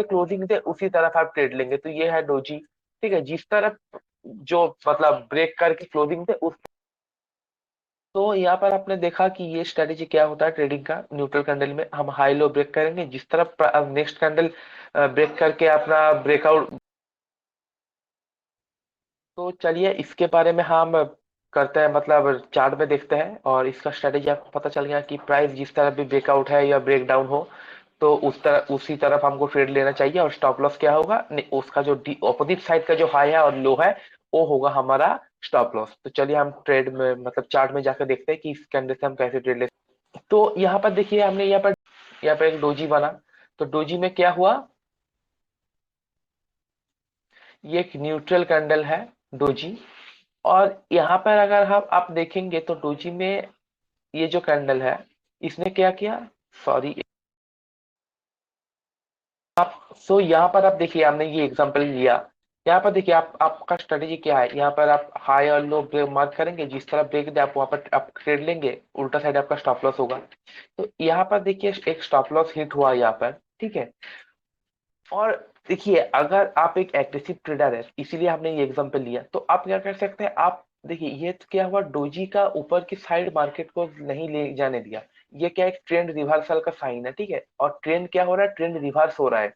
Speaker 2: क्लोजिंग दे उसी तरफ आप ट्रेड लेंगे। तो ये है डोजी, ठीक है, जिस तरफ जो मतलब ब्रेक करके क्लोजिंग दे उस। तो यहाँ पर आपने देखा कि ये स्ट्रेटेजी क्या होता है ट्रेडिंग का। न्यूट्रल कैंडल में हम हाई लो ब्रेक करेंगे, जिस तरफ नेक्स्ट कैंडल ब्रेक करके अपना ब्रेकआउट। तो चलिए इसके बारे में हम करते हैं, मतलब चार्ट में देखते हैं, और इसका स्ट्रेटेजी आपको पता चल गया कि प्राइस जिस तरफ भी ब्रेकआउट है या ब्रेक डाउन हो, तो उसी तरफ हमको ट्रेड लेना चाहिए। और स्टॉप लॉस क्या होगा, उसका जो ऑपोजिट साइड का जो हाई है और लो है, वो होगा हमारा स्टॉप लॉस। तो चलिए हम ट्रेड में मतलब चार्ट में जाकर देखते हैं कि इस कैंडल से हम कैसे ट्रेड ले। तो यहाँ पर देखिए, हमने यहाँ पर एक डोजी बना। तो डोजी में क्या हुआ, ये एक न्यूट्रल कैंडल है डोजी। और यहाँ पर अगर हम आप देखेंगे तो डोजी में ये जो कैंडल है, इसने क्या किया, सॉरी। सो यहाँ पर आप देखिए, हमने ये एग्जांपल लिया। यहाँ पर देखिए, आपका स्ट्रेटेजी क्या है, यहाँ पर आप हाई और लो ब्रेक मार्क करेंगे, जिस तरह ब्रेक दे आप वहां पर आप ट्रेड लेंगे, उल्टा साइड आपका स्टॉप लॉस होगा। तो यहाँ पर देखिए एक स्टॉप लॉस हिट हुआ यहाँ पर, ठीक है। और देखिए, अगर आप एक एग्रेसिव ट्रेडर है, इसीलिए हमने ये एग्जांपल लिया, तो आप क्या कर सकते हैं, आप देखिए ये तो क्या हुआ, डोजी का ऊपर की साइड मार्केट को नहीं ले जाने दिया। ये क्या एक ट्रेंड रिवर्सल का साइन है, ठीक है। और ट्रेंड क्या हो रहा है, ट्रेंड रिवर्स हो रहा है।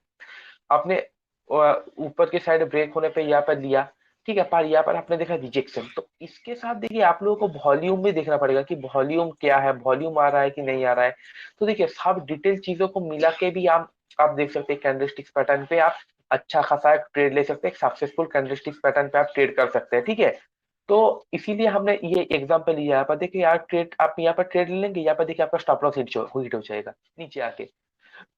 Speaker 2: आपने ऊपर के साइड ब्रेक होने पे यहाँ पर लिया, ठीक है, पर यहाँ पर आपने देखा रिजेक्शन। तो इसके साथ देखिए आप लोगों को वॉल्यूम भी देखना पड़ेगा कि वॉल्यूम क्या है, वॉल्यूम आ रहा है कि नहीं आ रहा है। तो देखिए सब डिटेल चीजों को मिला के भी आप देख सकते हैं, कैंडलस्टिक्स पैटर्न पे आप अच्छा खासा ट्रेड ले सकते हैं, सक्सेसफुल कैंडलस्टिक्स पैटर्न पे आप ट्रेड कर सकते हैं, ठीक है। तो इसीलिए हमने ये एग्जांपल लिया। यहाँ पर देखिए यार, ट्रेड आप यहाँ पर ट्रेड लेंगे, यहाँ पर देखिए आपका स्टॉप लॉस हिट हो जाएगा नीचे आके।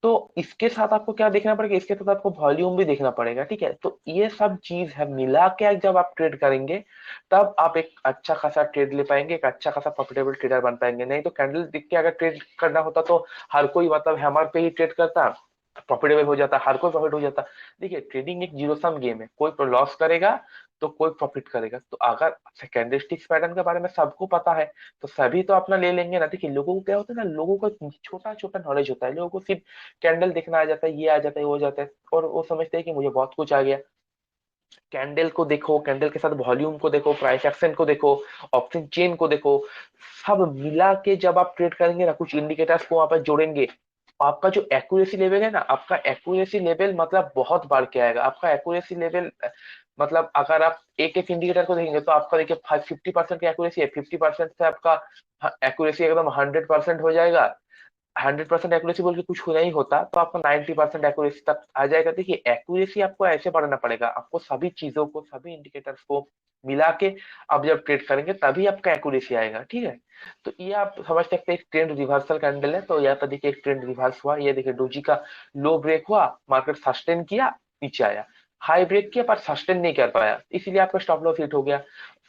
Speaker 2: तो इसके साथ आपको क्या देखना पड़ेगा, इसके साथ आपको वॉल्यूम भी देखना पड़ेगा, ठीक है। तो ये सब चीज है मिला के जब आप ट्रेड करेंगे, तब आप एक अच्छा खासा ट्रेड ले पाएंगे, एक अच्छा खासा प्रॉफिटेबल ट्रेडर बन पाएंगे। नहीं तो कैंडल देख के अगर ट्रेड करना होता तो हर कोई मतलब हैमर पे ही ट्रेड करता, प्रॉफिटेबल हो जाता, हर कोई प्रॉफिट हो जाता। देखिए ट्रेडिंग एक जीरो सम गेम है, कोई लॉस करेगा तो कोई प्रॉफिट करेगा। तो अगर कैंडलस्टिक्स पैटर्न के बारे में सबको पता है, तो सभी तो अपना ले लेंगे ना। देखिए लोगों को क्या होता है ना, लोगों को छोटा छोटा नॉलेज होता है, लोगों को सिर्फ कैंडल देखना आ जाता है, ये आ जाता है वो जाता है, और वो समझते हैं कि मुझे बहुत कुछ आ गया। कैंडल को देखो, कैंडल के साथ वॉल्यूम को देखो, प्राइस एक्शन को देखो, ऑप्शन चेन को देखो, सब मिला के जब आप ट्रेड करेंगे ना, कुछ इंडिकेटर्स को वहां पर जोड़ेंगे, आपका जो एक्यूरेसी लेवल है ना, आपका एक्यूरेसी लेवल मतलब बहुत बढ़ के आएगा। आपका एक्यूरेसी लेवल मतलब अगर आप एक एक इंडिकेटर को देखेंगे, तो आपका देखिए 50% की एक्यूरेसी है, 50% से आपका एक्यूरेसी एकदम 100% हो जाएगा। 100% एक्यूरेसी बोल के कुछ हो नहीं होता, तो आपको 90% एक्यूरेसी तक आ जाएगा। देखिए एक्यूरेसी आपको ऐसे बढ़ाना पड़ेगा, आपको सभी चीजों को, सभी इंडिकेटर्स को मिला के आप जब ट्रेड करेंगे तभी आपका एक्यूरेसी आएगा, ठीक है। तो ये आप समझ सकते हैं, एक ट्रेंड रिवर्सल कैंडल है। तो यहाँ पर देखिए एक ट्रेंड रिवर्स हुआ, ये देखिए डोजी का लो ब्रेक हुआ, मार्केट सस्टेन किया, नीचे आया, हाई ब्रेक किया पर सस्टेन नहीं कर पाया, इसीलिए आपका स्टॉप लॉस हिट हो गया।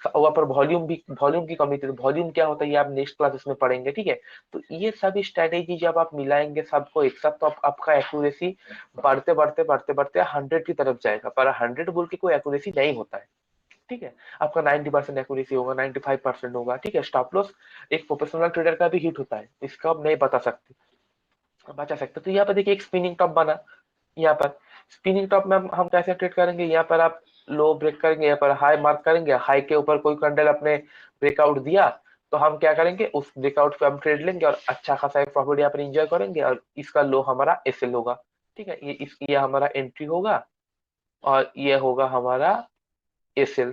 Speaker 2: वहां पर वॉल्यूम की कमी थी। वॉल्यूम क्या होता है ये आप नेक्स्ट क्लासेस में पढ़ेंगे, ठीक है। तो ये सभी स्ट्रेटेजी जब आप मिलाएंगे सबको एक साथ, तो आपका एक्यूरेसी बढ़ते बढ़ते बढ़ते बढ़ते 100 की तरफ जाएगा। पर 100 बोल के कोई एक्यूरेसी नहीं होता है, ठीक है। आपका 90% एक्यूरेसी होगा, 95% होगा, ठीक है। स्टॉप लॉस एक प्रोफेशनल ट्रेडर का भी हिट होता है, इसका आप नहीं बता सकते, बचा सकते। तो यहाँ पर देखिए एक स्पिनिंग टॉप बना यहाँ पर, स्पिनिंग टॉप में हम कैसे ट्रेड करेंगे, यहाँ पर आप लो ब्रेक करेंगे, यहाँ पर हाई मार्क करेंगे, हाई के ऊपर कोई कैंडल अपने ब्रेकआउट दिया तो हम क्या करेंगे, उस ब्रेकआउट पे हम ट्रेड लेंगे और अच्छा खासा एक प्रॉफिट यहाँ पर इंजॉय करेंगे, और इसका लो हमारा एसएल होगा। ठीक है, ये हमारा एंट्री होगा और ये होगा हमारा एसएल।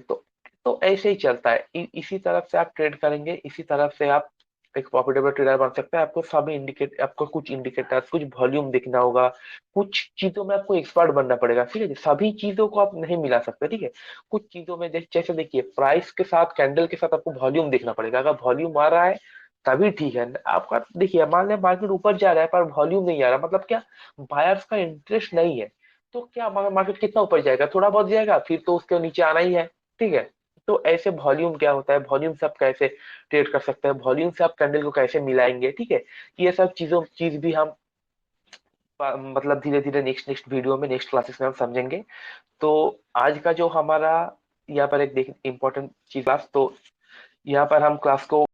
Speaker 2: तो ऐसे ही चलता है, इसी तरफ से आप ट्रेड करेंगे, इसी तरफ से आप एक प्रॉफिटेबल ट्रेडर बन सकते हैं। आपको सभी इंडिकेट आपको कुछ इंडिकेटर्स, कुछ वॉल्यूम देखना होगा, कुछ चीजों में आपको एक्सपर्ट बनना पड़ेगा। ठीक है, सभी चीजों को आप नहीं मिला सकते। ठीक है, कुछ चीजों में जैसे देखिए, प्राइस के साथ, कैंडल के साथ आपको वॉल्यूम देखना पड़ेगा। अगर वॉल्यूम आ रहा है तभी ठीक है। आपका देखिए, मान लिया मार्केट ऊपर जा रहा है पर वॉल्यूम नहीं आ रहा, मतलब क्या, बायर्स का इंटरेस्ट नहीं है, तो क्या मार्केट कितना ऊपर जाएगा, थोड़ा बहुत जाएगा, फिर तो उसके नीचे आना ही है। ठीक है, तो ऐसे वॉल्यूम क्या होता है, वॉल्यूम से आप कैसे ट्रेड कर सकते हैं, वॉल्यूम से आप कैंडल को कैसे मिलाएंगे। ठीक है, ये सब चीज भी हम मतलब धीरे धीरे नेक्स्ट नेक्स्ट वीडियो में, नेक्स्ट क्लासेस में हम समझेंगे। तो आज का जो हमारा यहाँ पर एक देख इम्पोर्टेंट चीज क्लास, तो यहाँ पर हम क्लास को,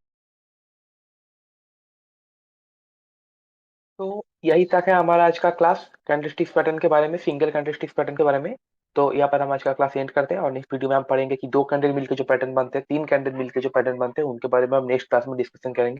Speaker 2: तो यही तक है हमारा आज का क्लास कैंडलस्टिक्स पैटर्न के बारे में, सिंगल कैंडलस्टिक्स पैटर्न के बारे में। तो यहाँ पर हम आज का क्लास एंड करते हैं और नेक्स्ट वीडियो में हम पढ़ेंगे कि दो कैंडल मिलकर जो पैटर्न बनते हैं, तीन कैंडल मिलकर जो पैटर्न बनते हैं, उनके बारे में हम नेक्स्ट क्लास में डिस्कशन करेंगे।